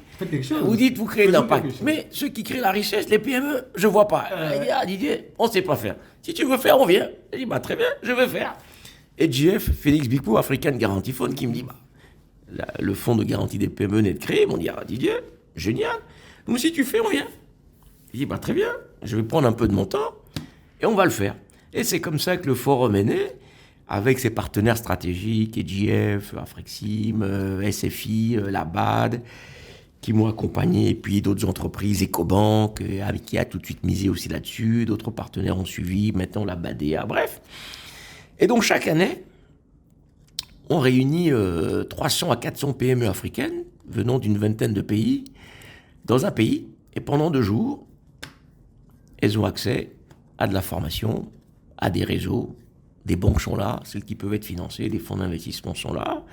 Vous dites, vous créez de l'impact, mais ceux qui créent la richesse, les PME, je vois pas. Didier, on sait pas faire. Si tu veux faire, on vient. Je dis, très bien, je veux faire. Et JF, Félix Bicou, African Guarantee Fund, qui me dit, le fonds de garantie des PME n'est de créer. Ils m'ont dit, Didier, génial. Donc si tu fais, on vient. Je dis, très bien, je vais prendre un peu de mon temps et on va le faire. Et c'est comme ça que le forum est né, avec ses partenaires stratégiques, EGF, Afrexim, SFI, la BAD, qui m'ont accompagné, et puis d'autres entreprises, Ecobank, avec qui a tout de suite misé aussi là-dessus, d'autres partenaires ont suivi, maintenant la BADEA, bref. Et donc chaque année, on réunit 300 à 400 PME africaines, venant d'une vingtaine de pays, dans un pays, et pendant 2 jours, elles ont accès à de la formation, à des réseaux, des banques sont là, celles qui peuvent être financées, des fonds d'investissement sont là,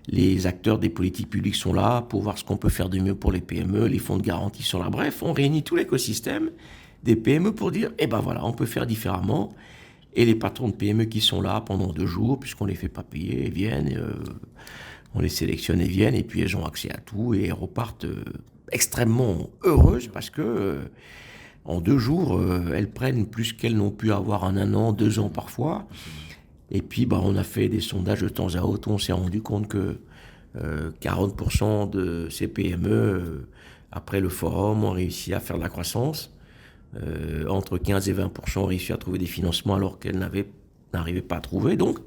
les acteurs des politiques publiques sont là pour voir ce qu'on peut faire de mieux pour les PME, les fonds de garantie sont là, bref, on réunit tout l'écosystème des PME pour dire, voilà, on peut faire différemment. Et les patrons de PME qui sont là pendant 2 jours, puisqu'on ne les fait pas payer, ils viennent, on les sélectionne et viennent, et puis elles ont accès à tout, et elles repartent extrêmement heureuses, parce que en 2 jours, elles prennent plus qu'elles n'ont pu avoir en 1 an, 2 ans parfois. Et puis, on a fait des sondages de temps à autre, on s'est rendu compte que 40% de ces PME, après le forum, ont réussi à faire de la croissance. Entre 15 et 20% ont réussi à trouver des financements alors qu'elles n'arrivaient pas à trouver. Donc,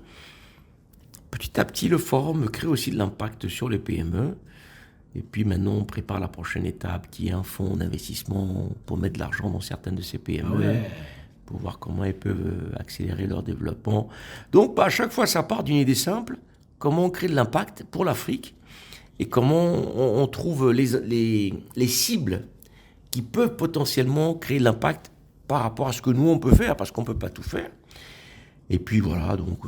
petit à petit, le forum crée aussi de l'impact sur les PME. Et puis maintenant, on prépare la prochaine étape qui est un fonds d'investissement pour mettre de l'argent dans certaines de ces PME, pour voir comment elles peuvent accélérer leur développement. Donc, à chaque fois, ça part d'une idée simple. Comment on crée de l'impact pour l'Afrique et comment on trouve les cibles qui peuvent potentiellement créer de l'impact par rapport à ce que nous, on peut faire, parce qu'on ne peut pas tout faire. Et puis voilà, donc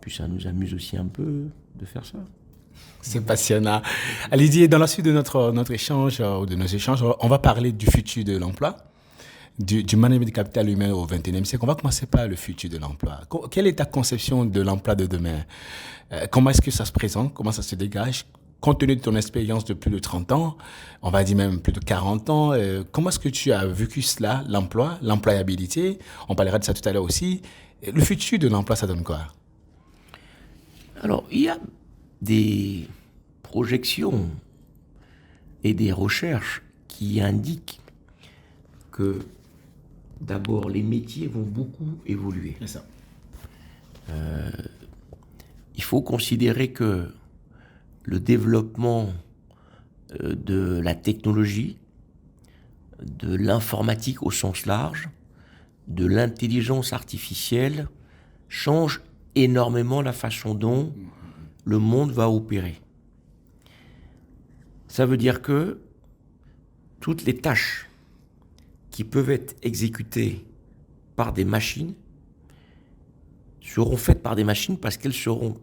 ça nous amuse aussi un peu de faire ça. C'est passionnant. Didier, dans la suite de notre échange, ou de nos échanges, on va parler du futur de l'emploi, du management du capital humain au XXIe siècle. On va commencer par le futur de l'emploi. Quelle est ta conception de l'emploi de demain? Comment est-ce que ça se présente? Comment ça se dégage? Compte tenu de ton expérience de plus de 30 ans, on va dire même plus de 40 ans, comment est-ce que tu as vécu cela, l'emploi, l'employabilité? On parlera de ça tout à l'heure aussi. Le futur de l'emploi, ça donne quoi? Alors, il y a des projections et des recherches qui indiquent que d'abord les métiers vont beaucoup évoluer. C'est ça. Il faut considérer que le développement de la technologie, de l'informatique au sens large, de l'intelligence artificielle change énormément la façon dont le monde va opérer. Ça veut dire que toutes les tâches qui peuvent être exécutées par des machines seront faites par des machines parce qu'elles seront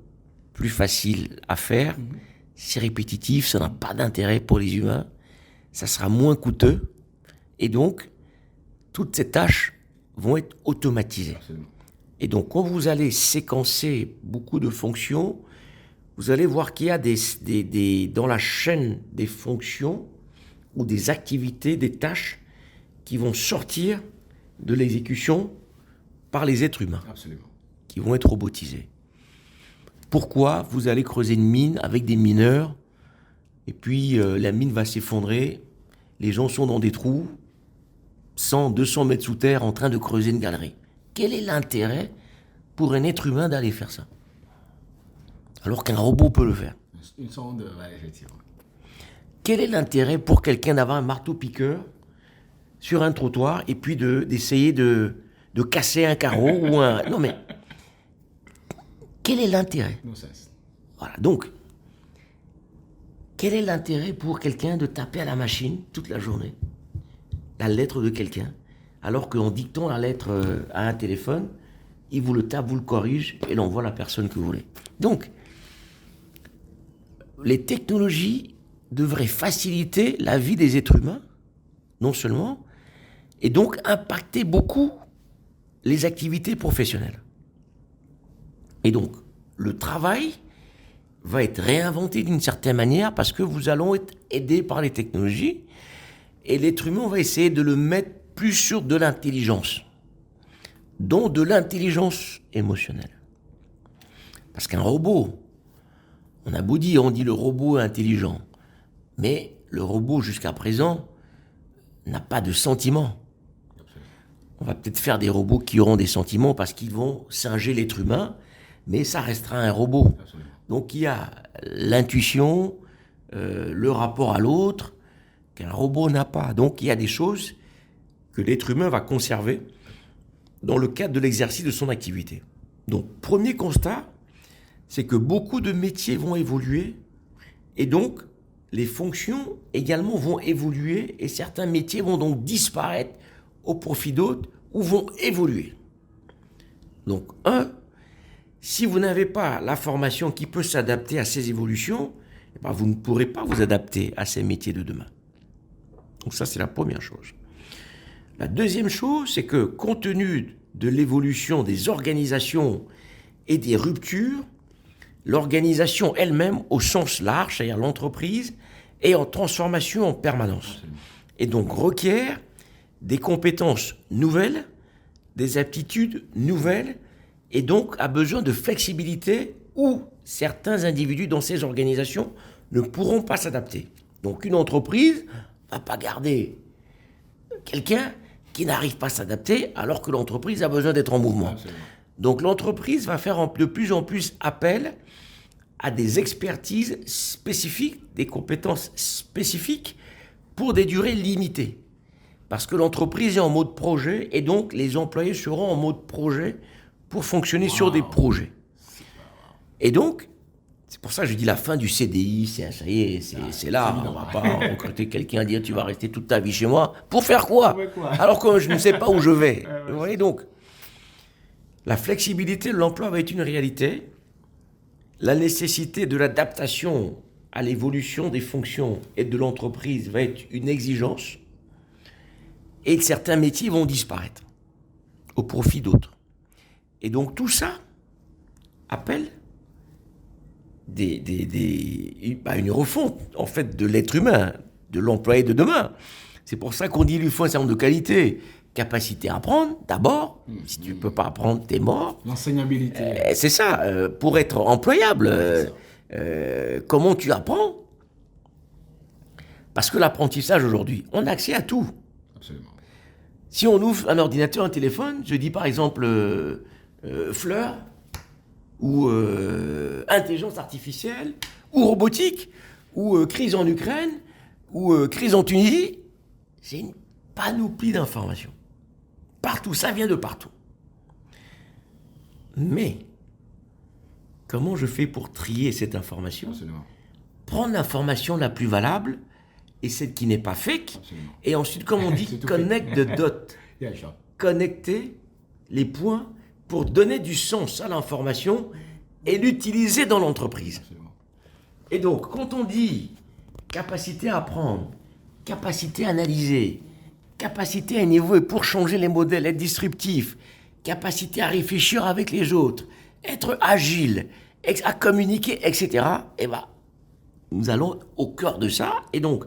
plus faciles à faire. C'est répétitif, ça n'a pas d'intérêt pour les humains, ça sera moins coûteux, et donc toutes ces tâches vont être automatisées. Absolument. Et donc quand vous allez séquencer beaucoup de fonctions, vous allez voir qu'il y a dans la chaîne des fonctions ou des activités, des tâches qui vont sortir de l'exécution par les êtres humains, Absolument. qui vont être robotisés. Pourquoi vous allez creuser une mine avec des mineurs et puis la mine va s'effondrer, les gens sont dans des trous, 100, 200 mètres sous terre en train de creuser une galerie. Quel est l'intérêt pour un être humain d'aller faire ça? Alors qu'un robot peut le faire. Une sonde, ouais, effectivement. Quel est l'intérêt pour quelqu'un d'avoir un marteau-piqueur sur un trottoir et puis d'essayer de casser un carreau ou un... Non mais, quel est l'intérêt? No sense. Voilà, donc, quel est l'intérêt pour quelqu'un de taper à la machine toute la journée la lettre de quelqu'un, alors qu'en dictant la lettre à un téléphone, il vous le tape, vous le corrige et l'envoie à la personne que vous voulez. Donc, les technologies devraient faciliter la vie des êtres humains, non seulement, et donc impacter beaucoup les activités professionnelles. Et donc, le travail va être réinventé d'une certaine manière parce que vous allons être aidés par les technologies et l'être humain, on va essayer de le mettre plus sur de l'intelligence, dont de l'intelligence émotionnelle. Parce qu'un robot, on a beau dire, on dit le robot est intelligent, mais le robot jusqu'à présent n'a pas de sentiments. On va peut-être faire des robots qui auront des sentiments parce qu'ils vont singer l'être humain, mais ça restera un robot. Absolument. Donc il y a l'intuition, le rapport à l'autre, qu'un robot n'a pas. Donc il y a des choses que l'être humain va conserver dans le cadre de l'exercice de son activité. Donc premier constat, c'est que beaucoup de métiers vont évoluer et donc les fonctions également vont évoluer et certains métiers vont donc disparaître au profit d'autres ou vont évoluer. Donc si vous n'avez pas la formation qui peut s'adapter à ces évolutions, eh ben vous ne pourrez pas vous adapter à ces métiers de demain. Donc ça, c'est la première chose. La deuxième chose, c'est que compte tenu de l'évolution des organisations et des ruptures, l'organisation elle-même, au sens large, c'est-à-dire l'entreprise, est en transformation en permanence. Et donc requiert des compétences nouvelles, des aptitudes nouvelles, et donc a besoin de flexibilité où certains individus dans ces organisations ne pourront pas s'adapter. Donc une entreprise ne va pas garder quelqu'un qui n'arrive pas à s'adapter alors que l'entreprise a besoin d'être en mouvement. Absolument. Donc l'entreprise va faire de plus en plus appel à des expertises spécifiques, des compétences spécifiques pour des durées limitées. Parce que l'entreprise est en mode projet et donc les employés seront en mode projet pour fonctionner sur des projets. Et donc, c'est pour ça que je dis la fin du CDI, ça y est, c'est là. On ne va pas recruter quelqu'un, dire tu vas rester toute ta vie chez moi. Pour faire quoi? Alors que je ne sais pas où je vais. Vous voyez donc, la flexibilité de l'emploi va être une réalité. la nécessité de l'adaptation à l'évolution des fonctions et de l'entreprise va être une exigence et que certains métiers vont disparaître au profit d'autres. Et donc tout ça appelle une refonte en fait de l'être humain, de l'employé de demain. C'est pour ça qu'on dit qu'il lui faut un certain nombre de qualités. Capacité à apprendre, d'abord. Si tu ne peux pas apprendre, t'es mort. L'enseignabilité. C'est ça. Pour être employable, comment tu apprends? Parce que l'apprentissage aujourd'hui, on a accès à tout. Absolument. Si on ouvre un ordinateur, un téléphone, je dis par exemple fleurs, ou intelligence artificielle, ou robotique, ou crise en Ukraine, ou crise en Tunisie, c'est une panoplie d'informations. Partout, ça vient de partout. Mais, comment je fais pour trier cette information? Absolument. Prendre l'information la plus valable et celle qui n'est pas fake. Absolument. Et ensuite, comme on dit, connect the dot. Connecter les points pour donner du sens à l'information et l'utiliser dans l'entreprise. Absolument. Et donc, quand on dit capacité à apprendre, capacité à analyser, capacité à évoluer pour changer les modèles, être disruptif, capacité à réfléchir avec les autres, être agile, à communiquer, etc., eh ben, nous allons au cœur de ça. Et donc,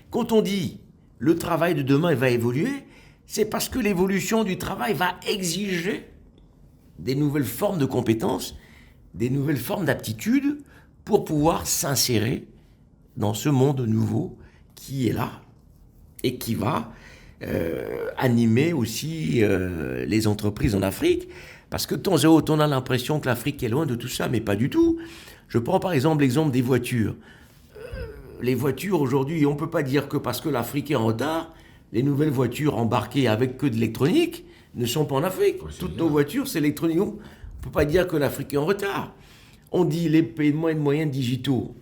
quand on dit le travail de demain va évoluer, c'est parce que l'évolution du travail va exiger des nouvelles formes de compétences, des nouvelles formes d'aptitudes pour pouvoir s'insérer dans ce monde nouveau qui est là et qui va animer aussi les entreprises en Afrique. Parce que de temps en temps, on a l'impression que l'Afrique est loin de tout ça, mais pas du tout. Je prends par exemple l'exemple des voitures. Les voitures aujourd'hui, on ne peut pas dire que parce que l'Afrique est en retard, les nouvelles voitures embarquées avec que de l'électronique ne sont pas en Afrique. Toutes nos voitures, c'est électronique. On ne peut pas dire que l'Afrique est en retard. On dit les paiements et moyens digitaux.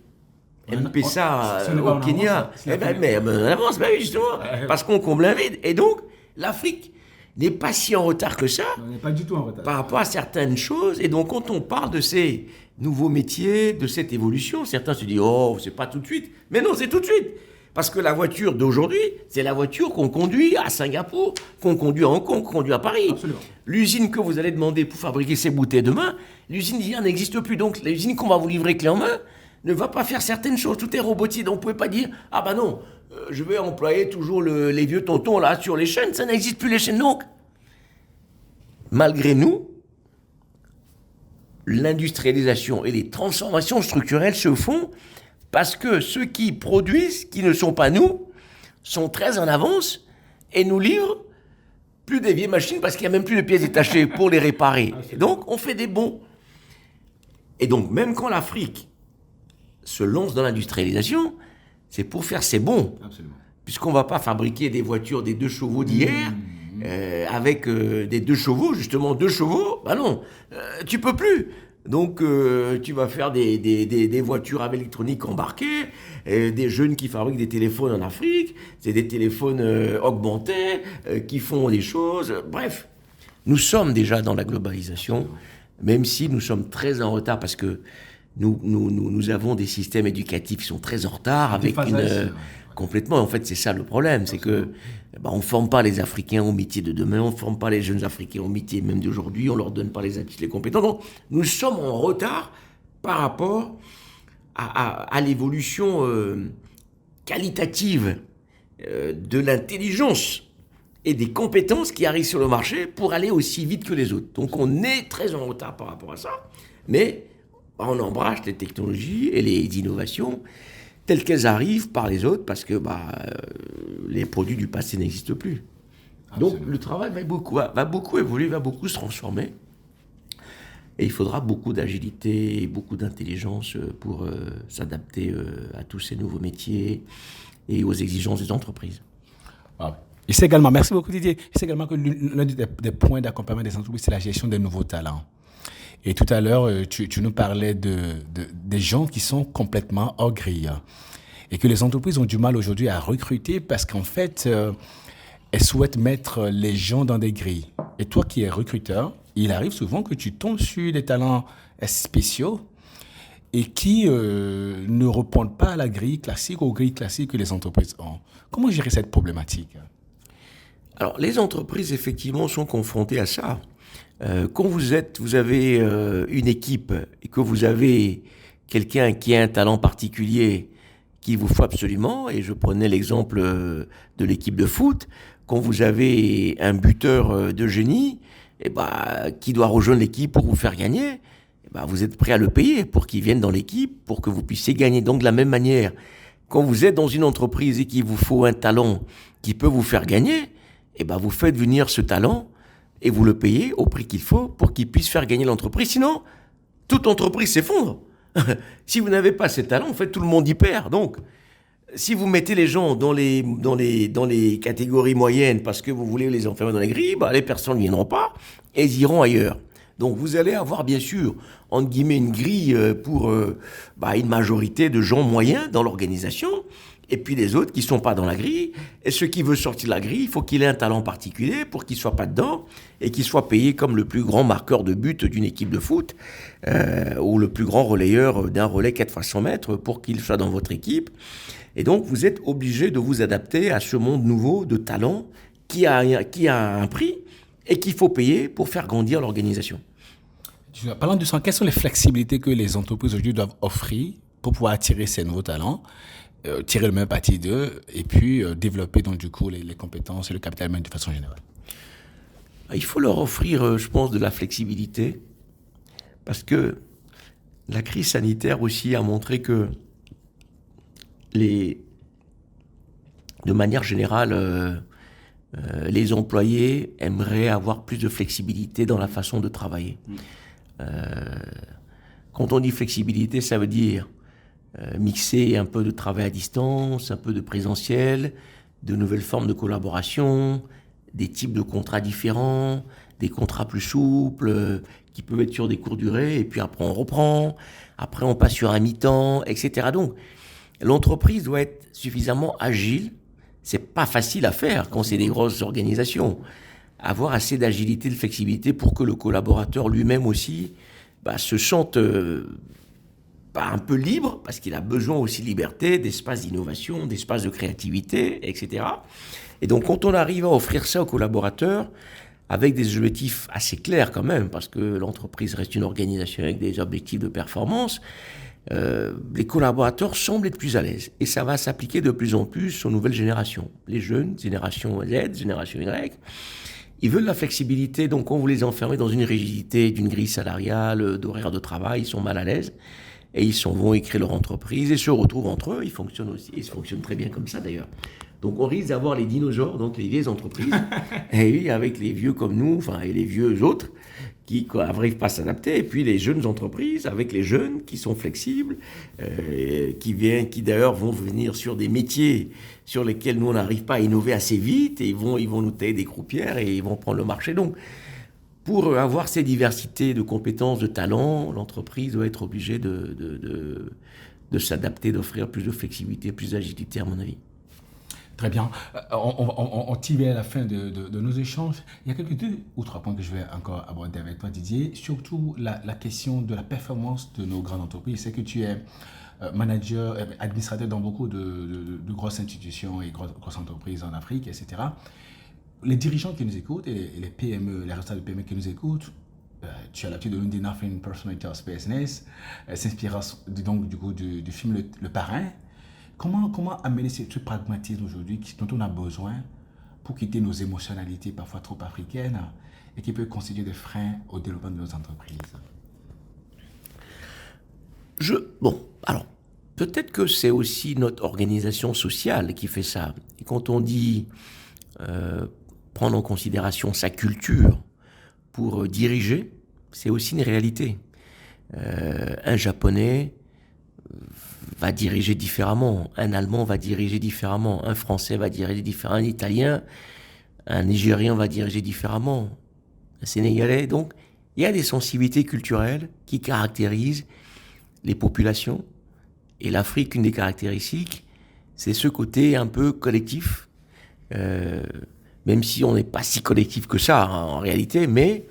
M-Pesa au Kenya. Mais on avance, oui, justement, parce qu'on comble un vide. Et donc, l'Afrique n'est pas si en retard que ça. On n'est pas du tout en retard. Par rapport à certaines choses. Et donc, quand on parle de ces nouveaux métiers, de cette évolution, certains se disent, oh, c'est pas tout de suite. Mais non, c'est tout de suite. Parce que la voiture d'aujourd'hui, c'est la voiture qu'on conduit à Singapour, qu'on conduit à Hong Kong, qu'on conduit à Paris. Absolument. L'usine que vous allez demander pour fabriquer ces bouteilles demain, l'usine d'hier n'existe plus. Donc, l'usine qu'on va vous livrer clé en main ne va pas faire certaines choses. Tout est robotisé. Donc, vous ne pouvez pas dire, ah ben non, je vais employer toujours les vieux tontons là sur les chaînes. Ça n'existe plus les chaînes. Donc, malgré nous, l'industrialisation et les transformations structurelles se font parce que ceux qui produisent, qui ne sont pas nous, sont très en avance et nous livrent plus des vieilles machines parce qu'il n'y a même plus de pièces détachées pour les réparer. Et donc, on fait des bons. Et donc, même quand l'Afrique se lance dans l'industrialisation, c'est pour faire ses bons. Absolument. Puisqu'on ne va pas fabriquer des voitures des 2 chevaux d'hier avec des 2 chevaux, justement 2 chevaux, ben non, tu peux plus. Donc, tu vas faire des voitures avec électronique embarquées, des jeunes qui fabriquent des téléphones en Afrique, c'est des téléphones augmentés, qui font des choses. Bref, nous sommes déjà dans la globalisation, même si nous sommes très en retard parce que nous avons des systèmes éducatifs qui sont très en retard avec complètement. En fait, c'est ça le problème, c'est que on forme pas les Africains au métier de demain, on forme pas les jeunes Africains au métier même d'aujourd'hui, on leur donne pas les compétences. Donc, nous sommes en retard par rapport à l'évolution qualitative de l'intelligence et des compétences qui arrivent sur le marché pour aller aussi vite que les autres. Donc, on est très en retard par rapport à ça, mais on embrasse les technologies et les innovations telles qu'elles arrivent par les autres, parce que les produits du passé n'existent plus. Absolument. Donc le travail va beaucoup évoluer, va beaucoup se transformer. Et il faudra beaucoup d'agilité et beaucoup d'intelligence pour s'adapter à tous ces nouveaux métiers et aux exigences des entreprises. Il sait également, merci beaucoup Didier, il sait également que l'un des points d'accompagnement des entreprises, c'est la gestion des nouveaux talents. Et tout à l'heure, tu nous parlais des gens qui sont complètement hors grille et que les entreprises ont du mal aujourd'hui à recruter parce qu'en fait, elles souhaitent mettre les gens dans des grilles. Et toi qui es recruteur, il arrive souvent que tu tombes sur des talents spéciaux et qui ne répondent pas à la grille classique, aux grilles classiques que les entreprises ont. Comment gérer cette problématique? Alors, les entreprises, effectivement, sont confrontées à ça. Quand vous avez une équipe et que vous avez quelqu'un qui a un talent particulier qu'il vous faut absolument, et je prenais l'exemple de l'équipe de foot, quand vous avez un buteur de génie, qui doit rejoindre l'équipe pour vous faire gagner, vous êtes prêt à le payer pour qu'il vienne dans l'équipe, pour que vous puissiez gagner. Donc, de la même manière, quand vous êtes dans une entreprise et qu'il vous faut un talent qui peut vous faire gagner, vous faites venir ce talent et vous le payez au prix qu'il faut pour qu'il puisse faire gagner l'entreprise. Sinon, toute entreprise s'effondre. Si vous n'avez pas ces talents, en fait, tout le monde y perd. Donc, si vous mettez les gens dans les catégories moyennes parce que vous voulez les enfermer dans les grilles, les personnes ne viendront pas et ils iront ailleurs. Donc, vous allez avoir, bien sûr, entre guillemets, une grille pour une majorité de gens moyens dans l'organisation. Et puis les autres qui ne sont pas dans la grille. Et ceux qui veulent sortir de la grille, il faut qu'il ait un talent particulier pour qu'il ne soit pas dedans et qu'il soit payé comme le plus grand marqueur de but d'une équipe de foot ou le plus grand relayeur d'un relais 4x100 mètres pour qu'il soit dans votre équipe. Et donc, vous êtes obligé de vous adapter à ce monde nouveau de talent qui a un prix et qu'il faut payer pour faire grandir l'organisation. Parlant du sang, quelles sont les flexibilités que les entreprises aujourd'hui doivent offrir pour pouvoir attirer ces nouveaux talents, tirer le même parti d'eux et puis développer donc du coup les compétences et le capital humain de façon générale? Il faut leur offrir, je pense, de la flexibilité parce que la crise sanitaire aussi a montré que de manière générale, les employés aimeraient avoir plus de flexibilité dans la façon de travailler. Quand on dit flexibilité, ça veut dire mixer un peu de travail à distance, un peu de présentiel, de nouvelles formes de collaboration, des types de contrats différents, des contrats plus souples, qui peuvent être sur des courtes durées, et puis après on reprend, après on passe sur un mi-temps, etc. Donc, l'entreprise doit être suffisamment agile. C'est pas facile à faire quand c'est des grosses organisations. Avoir assez d'agilité, de flexibilité pour que le collaborateur lui-même aussi se sente un peu libre, parce qu'il a besoin aussi de liberté, d'espace d'innovation, d'espace de créativité, etc. Et donc, quand on arrive à offrir ça aux collaborateurs, avec des objectifs assez clairs quand même, parce que l'entreprise reste une organisation avec des objectifs de performance, les collaborateurs semblent être plus à l'aise. Et ça va s'appliquer de plus en plus aux nouvelles générations. Les jeunes, génération Z, génération Y, ils veulent la flexibilité. Donc, quand vous les enfermez dans une rigidité d'une grille salariale, d'horaire de travail, ils sont mal à l'aise. Et ils vont écrire leur entreprise et se retrouvent entre eux. Ils fonctionnent aussi. Ils fonctionnent très bien comme ça, d'ailleurs. Donc, on risque d'avoir les dinosaures, donc les vieilles entreprises. Et oui, avec les vieux comme nous, et les vieux autres, qui n'arrivent pas à s'adapter. Et puis, les jeunes entreprises, avec les jeunes qui sont flexibles, qui d'ailleurs vont venir sur des métiers sur lesquels nous, on n'arrive pas à innover assez vite. Et ils vont nous tailler des croupières et ils vont prendre le marché. Donc, pour avoir ces diversités de compétences, de talents, l'entreprise doit être obligée de s'adapter, d'offrir plus de flexibilité, plus d'agilité, à mon avis. Très bien. On tire à la fin de nos échanges. Il y a quelques 2 ou 3 points que je vais encore aborder avec toi, Didier. Surtout la question de la performance de nos grandes entreprises. C'est que tu es manager, administrateur dans beaucoup de grosses institutions et grosses entreprises en Afrique, etc. Les dirigeants qui nous écoutent et les PME, les responsables de PME qui nous écoutent, tu as l'habitude de l'une des Nothing Personality of Business, s'inspirant donc du coup du film Le Parrain. Comment amener ce pragmatisme aujourd'hui dont on a besoin pour quitter nos émotionnalités parfois trop africaines et qui peut constituer des freins au développement de nos entreprises? Alors, peut-être que c'est aussi notre organisation sociale qui fait ça. Et quand on dit prendre en considération sa culture pour diriger, c'est aussi une réalité. Un Japonais va diriger différemment, un Allemand va diriger différemment, un Français va diriger différemment, un Italien, un Nigérien va diriger différemment, un Sénégalais. Donc, il y a des sensibilités culturelles qui caractérisent les populations. Et l'Afrique, une des caractéristiques, c'est ce côté un peu collectif, même si on n'est pas si collectif que ça en réalité, mais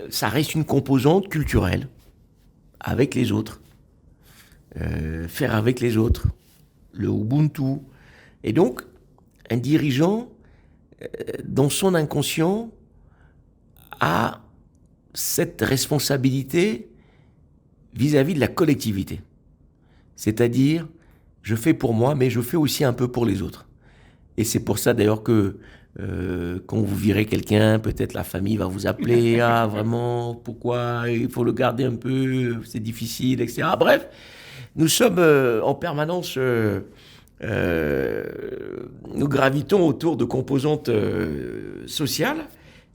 ça reste une composante culturelle avec les autres. faire avec les autres, le Ubuntu. Et donc, un dirigeant, dans son inconscient, a cette responsabilité vis-à-vis de la collectivité. C'est-à-dire, je fais pour moi, mais je fais aussi un peu pour les autres. Et c'est pour ça d'ailleurs que quand vous virez quelqu'un, peut-être la famille va vous appeler, ah vraiment, pourquoi, il faut le garder un peu, c'est difficile, etc. Bref, nous sommes en permanence, nous gravitons autour de composantes sociales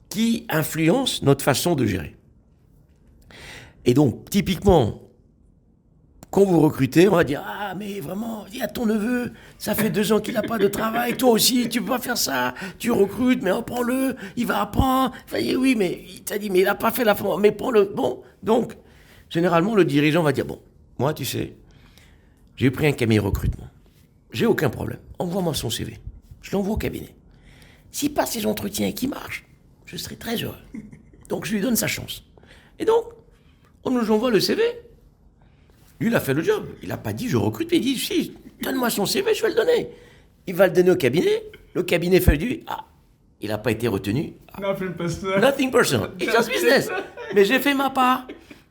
qui influencent notre façon de gérer. Et donc, typiquement, quand vous recrutez, on va dire « Ah, mais vraiment, il y a ton neveu, ça fait 2 ans qu'il n'a pas de travail, toi aussi, tu peux pas faire ça, tu recrutes, mais prends-le, il va apprendre. » Enfin, oui, mais il t'a dit « Mais il n'a pas fait la formation, mais prends-le. » Bon, donc, généralement, le dirigeant va dire « Bon, moi, tu sais, j'ai pris un cabinet de recrutement. J'ai aucun problème. Envoie-moi son CV. Je l'envoie au cabinet. S'il passe ses entretiens et qu'il marche, je serai très heureux. Donc, je lui donne sa chance. Et donc, on nous envoie le CV. Lui, il a fait le job. Il n'a pas dit, je recrute. Il dit, si, donne-moi son CV, je vais le donner. Il va le donner au cabinet. Le cabinet fait lui, ah, il n'a pas été retenu. Ah, Nothing personal. Nothing personal. It's just business. Mais j'ai fait ma part.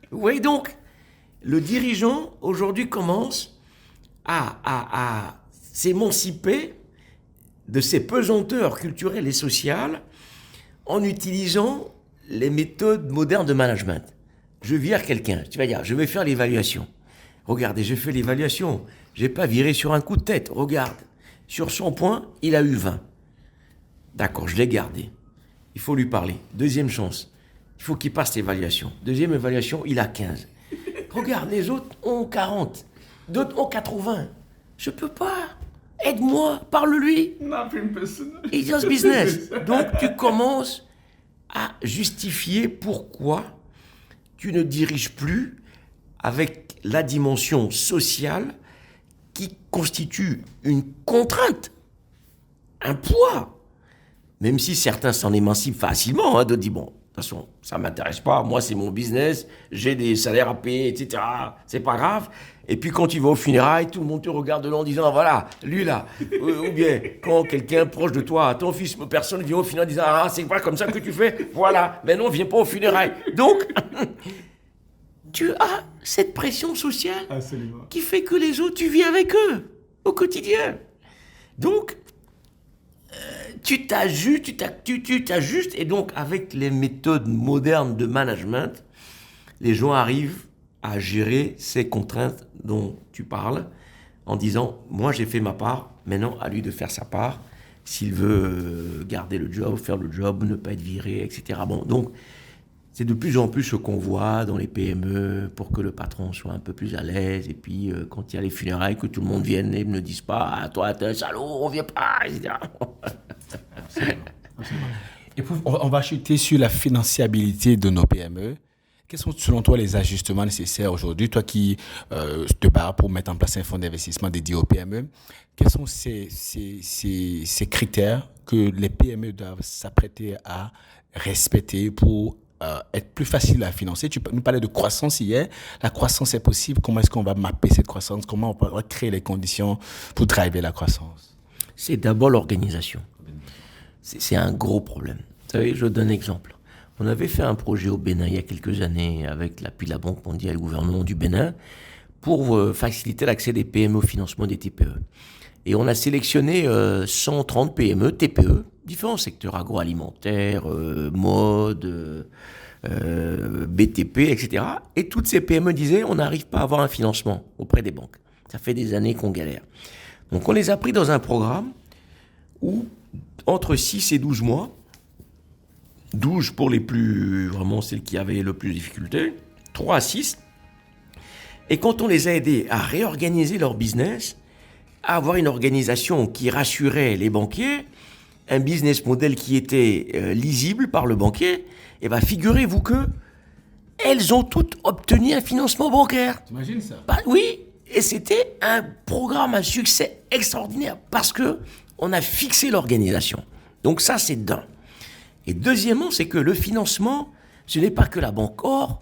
Vous voyez donc, le dirigeant, aujourd'hui, commence à s'émanciper de ces pesanteurs culturelles et sociales en utilisant les méthodes modernes de management. Je vire quelqu'un, tu vas dire, je vais faire l'évaluation. Regardez, j'ai fait l'évaluation, je n'ai pas viré sur un coup de tête. Regarde, sur 100 points, il a eu 20. D'accord, je l'ai gardé. Il faut lui parler. Deuxième chance, il faut qu'il passe l'évaluation. Deuxième évaluation, il a 15. Regarde, les autres ont 40, d'autres ont 80. Je peux pas. Aide-moi, parle-lui. Nothing personal. It's just business. Donc, tu commences à justifier pourquoi tu ne diriges plus avec la dimension sociale qui constitue une contrainte, un poids. Même si certains s'en émancipent facilement, d'autres disent, bon, de toute façon, ça ne m'intéresse pas, moi c'est mon business, j'ai des salaires à payer, etc. C'est pas grave. Et puis quand tu vas au funérailles, tout le monde te regarde de loin en disant, ah, voilà, lui là. Ou bien, quand quelqu'un proche de toi, ton fils, personne vient au funérailles en disant, ah, c'est pas comme ça que tu fais, voilà, mais non, viens pas au funérailles. Donc, tu as cette pression sociale qui fait que les autres, tu vis avec eux au quotidien. Donc, tu t'ajustes, et donc avec les méthodes modernes de management, les gens arrivent à gérer ces contraintes dont tu parles en disant, moi j'ai fait ma part, maintenant à lui de faire sa part, s'il veut garder le job, faire le job, ne pas être viré, etc. Bon, donc c'est de plus en plus ce qu'on voit dans les PME pour que le patron soit un peu plus à l'aise. Et puis, quand il y a les funérailles, que tout le monde vienne et ne dise pas « Ah, toi, t'es un salaud, on vient pas », etc. Absolument. Et puis, on va chuter sur la financiabilité de nos PME. Quels sont, selon toi, les ajustements nécessaires aujourd'hui, toi qui te bats pour mettre en place un fonds d'investissement dédié aux PME? Quels sont ces critères que les PME doivent s'apprêter à respecter pour être plus facile à financer? Tu nous parlais de croissance hier. La croissance est possible. Comment est-ce qu'on va mapper cette croissance? Comment on va créer les conditions pour driver la croissance? C'est d'abord l'organisation. C'est un gros problème. Vous savez, je donne un exemple. On avait fait un projet au Bénin il y a quelques années avec l'appui de la Banque mondiale et le gouvernement du Bénin pour faciliter l'accès des PME au financement des TPE. Et on a sélectionné 130 PME, TPE, différents secteurs agroalimentaires, mode, BTP, etc. Et toutes ces PME disaient, on n'arrive pas à avoir un financement auprès des banques. Ça fait des années qu'on galère. Donc on les a pris dans un programme où, entre 6 et 12 mois, 12 pour les plus, vraiment celles qui avaient le plus de difficultés, 3 à 6, et quand on les a aidés à réorganiser leur business, à avoir une organisation qui rassurait les banquiers, un business model qui était lisible par le banquier, et bien figurez-vous que elles ont toutes obtenu un financement bancaire. T'imagines ça? Bah, oui, et c'était un programme, un succès extraordinaire, parce que on a fixé l'organisation. Donc ça, c'est d'un. Et deuxièmement, c'est que le financement, ce n'est pas que la banque. Or,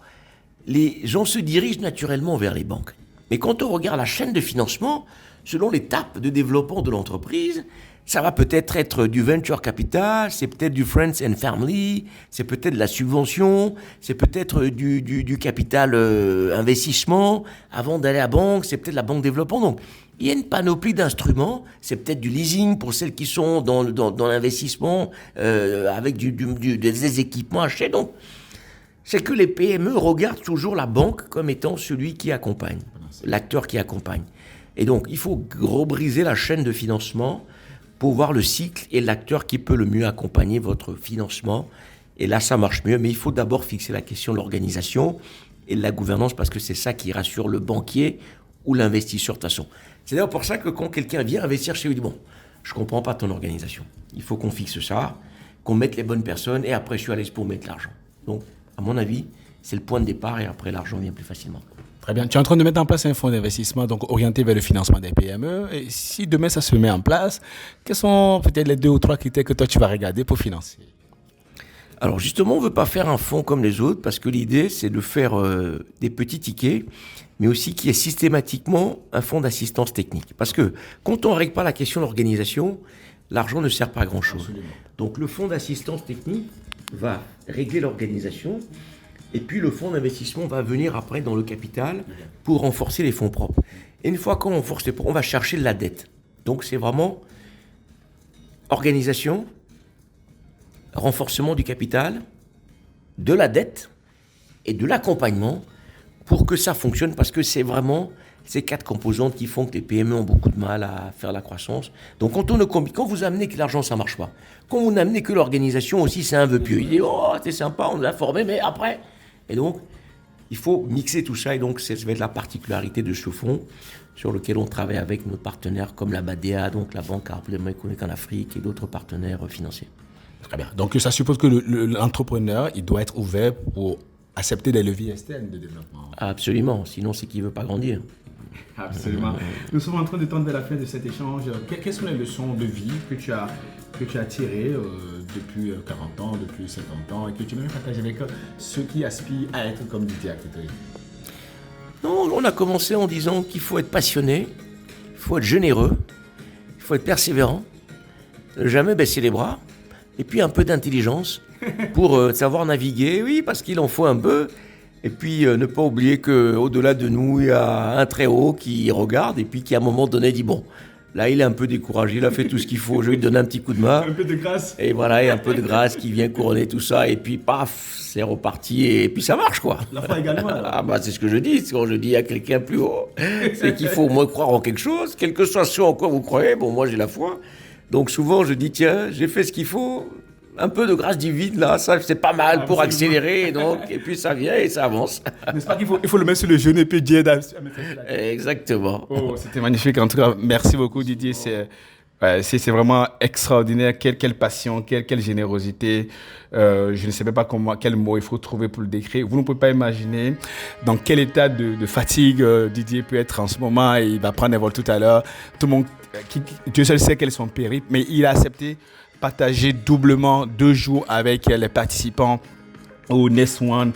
les gens se dirigent naturellement vers les banques. Mais quand on regarde la chaîne de financement, selon l'étape de développement de l'entreprise, ça va peut-être être du venture capital, c'est peut-être du friends and family, c'est peut-être de la subvention, c'est peut-être du capital investissement. Avant d'aller à la banque, c'est peut-être la banque développement. Donc, il y a une panoplie d'instruments. C'est peut-être du leasing pour celles qui sont dans l'investissement avec des équipements achetés. Donc, c'est que les PME regardent toujours la banque comme étant celui qui accompagne, l'acteur qui accompagne. Et donc, il faut rebriser la chaîne de financement pour voir le cycle et l'acteur qui peut le mieux accompagner votre financement. Et là, ça marche mieux. Mais il faut d'abord fixer la question de l'organisation et de la gouvernance parce que c'est ça qui rassure le banquier ou l'investisseur de toute façon. C'est d'ailleurs pour ça que quand quelqu'un vient investir chez lui, il dit « Bon, je ne comprends pas ton organisation. Il faut qu'on fixe ça, qu'on mette les bonnes personnes et après, je suis à l'aise pour mettre l'argent. » Donc, à mon avis, c'est le point de départ et après, l'argent vient plus facilement. Très bien. Tu es en train de mettre en place un fonds d'investissement donc orienté vers le financement des PME. Et si demain ça se met en place, quels sont peut-être les 2 ou 3 critères que toi tu vas regarder pour financer? Alors justement, on ne veut pas faire un fonds comme les autres parce que l'idée, c'est de faire des petits tickets, mais aussi qu'il y ait systématiquement un fonds d'assistance technique. Parce que quand on ne règle pas la question de l'organisation, l'argent ne sert pas à grand-chose. Absolument. Donc le fonds d'assistance technique va régler l'organisation. Et puis le fonds d'investissement va venir après dans le capital pour renforcer les fonds propres. Et une fois qu'on renforce les fonds, on va chercher de la dette. Donc c'est vraiment organisation, renforcement du capital, de la dette et de l'accompagnement pour que ça fonctionne parce que c'est vraiment ces 4 composantes qui font que les PME ont beaucoup de mal à faire la croissance. Donc quand vous amenez que l'argent ça marche pas, quand vous amenez que l'organisation aussi c'est un vœu pieux, il dit oh c'est sympa on l'a formé mais après. Et donc, il faut mixer tout ça. Et donc, ça va être la particularité de ce fonds sur lequel on travaille avec nos partenaires comme la BADEA, donc la Banque économique en Afrique et d'autres partenaires financiers. Très bien. Donc, ça suppose que l'entrepreneur, il doit être ouvert pour accepter des leviers externes de développement. Absolument. Sinon, c'est qu'il ne veut pas grandir. Absolument. Nous sommes en train de tendre vers la fin de cet échange. Quelles sont les leçons de vie que tu as tirées depuis 40 ans, depuis 50 ans et que tu aimerais partager avec ceux qui aspirent à être comme Didier Akétoye? Non, on a commencé en disant qu'il faut être passionné, il faut être généreux, il faut être persévérant, ne jamais baisser les bras et puis un peu d'intelligence pour savoir naviguer, oui, parce qu'il en faut un peu. Et puis, ne pas oublier qu'au-delà de nous, il y a un très haut qui regarde et puis qui, à un moment donné, dit « Bon, là, il est un peu découragé, il a fait tout ce qu'il faut, je vais lui donner un petit coup de main. » Un peu de grâce. Et voilà, il y a un peu de grâce qui vient couronner tout ça. Et puis, paf, c'est reparti et puis ça marche, quoi. La foi également, alors. Ah bah, c'est ce que je dis. Quand je dis à quelqu'un plus haut, c'est qu'il faut au moins croire en quelque chose, quel que soit ce en quoi vous croyez. Bon, moi, j'ai la foi. Donc, souvent, je dis « Tiens, j'ai fait ce qu'il faut. » Un peu de grâce divine, là, ça c'est pas mal pour accélérer, et puis ça vient et ça avance. N'est-ce pas qu'il faut le mettre sur le genou et puis Dieu. Exactement. Oh, c'était magnifique. En tout cas, merci beaucoup Didier. C'est vraiment extraordinaire. Quelle passion, quelle générosité. Je ne sais même pas quel mot il faut trouver pour le décrire. Vous ne pouvez pas imaginer dans quel état de fatigue Didier peut être en ce moment. Il va prendre un vol tout à l'heure. Tout le monde, Dieu seul sait quel est son périple, mais il a accepté partager doublement 2 jours avec les participants au Next One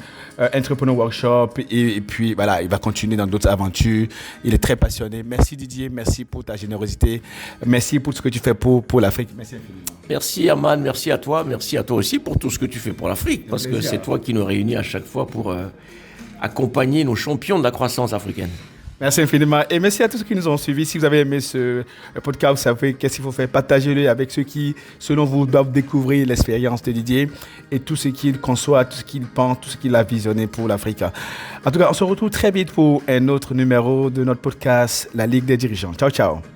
Entrepreneur Workshop et puis voilà, il va continuer dans d'autres aventures. Il est très passionné. Merci Didier, merci pour ta générosité, merci pour ce que tu fais pour l'Afrique. Merci infiniment. Merci Herman, merci à toi aussi pour tout ce que tu fais pour l'Afrique parce que c'est toi qui nous réunis à chaque fois pour accompagner nos champions de la croissance africaine. Merci infiniment et merci à tous ceux qui nous ont suivis. Si vous avez aimé ce podcast, vous savez qu'est-ce qu'il faut faire. Partagez-le avec ceux qui, selon vous, doivent découvrir l'expérience de Didier et tout ce qu'il conçoit, tout ce qu'il pense, tout ce qu'il a visionné pour l'Afrique. En tout cas, on se retrouve très vite pour un autre numéro de notre podcast, La Ligue des dirigeants. Ciao, ciao.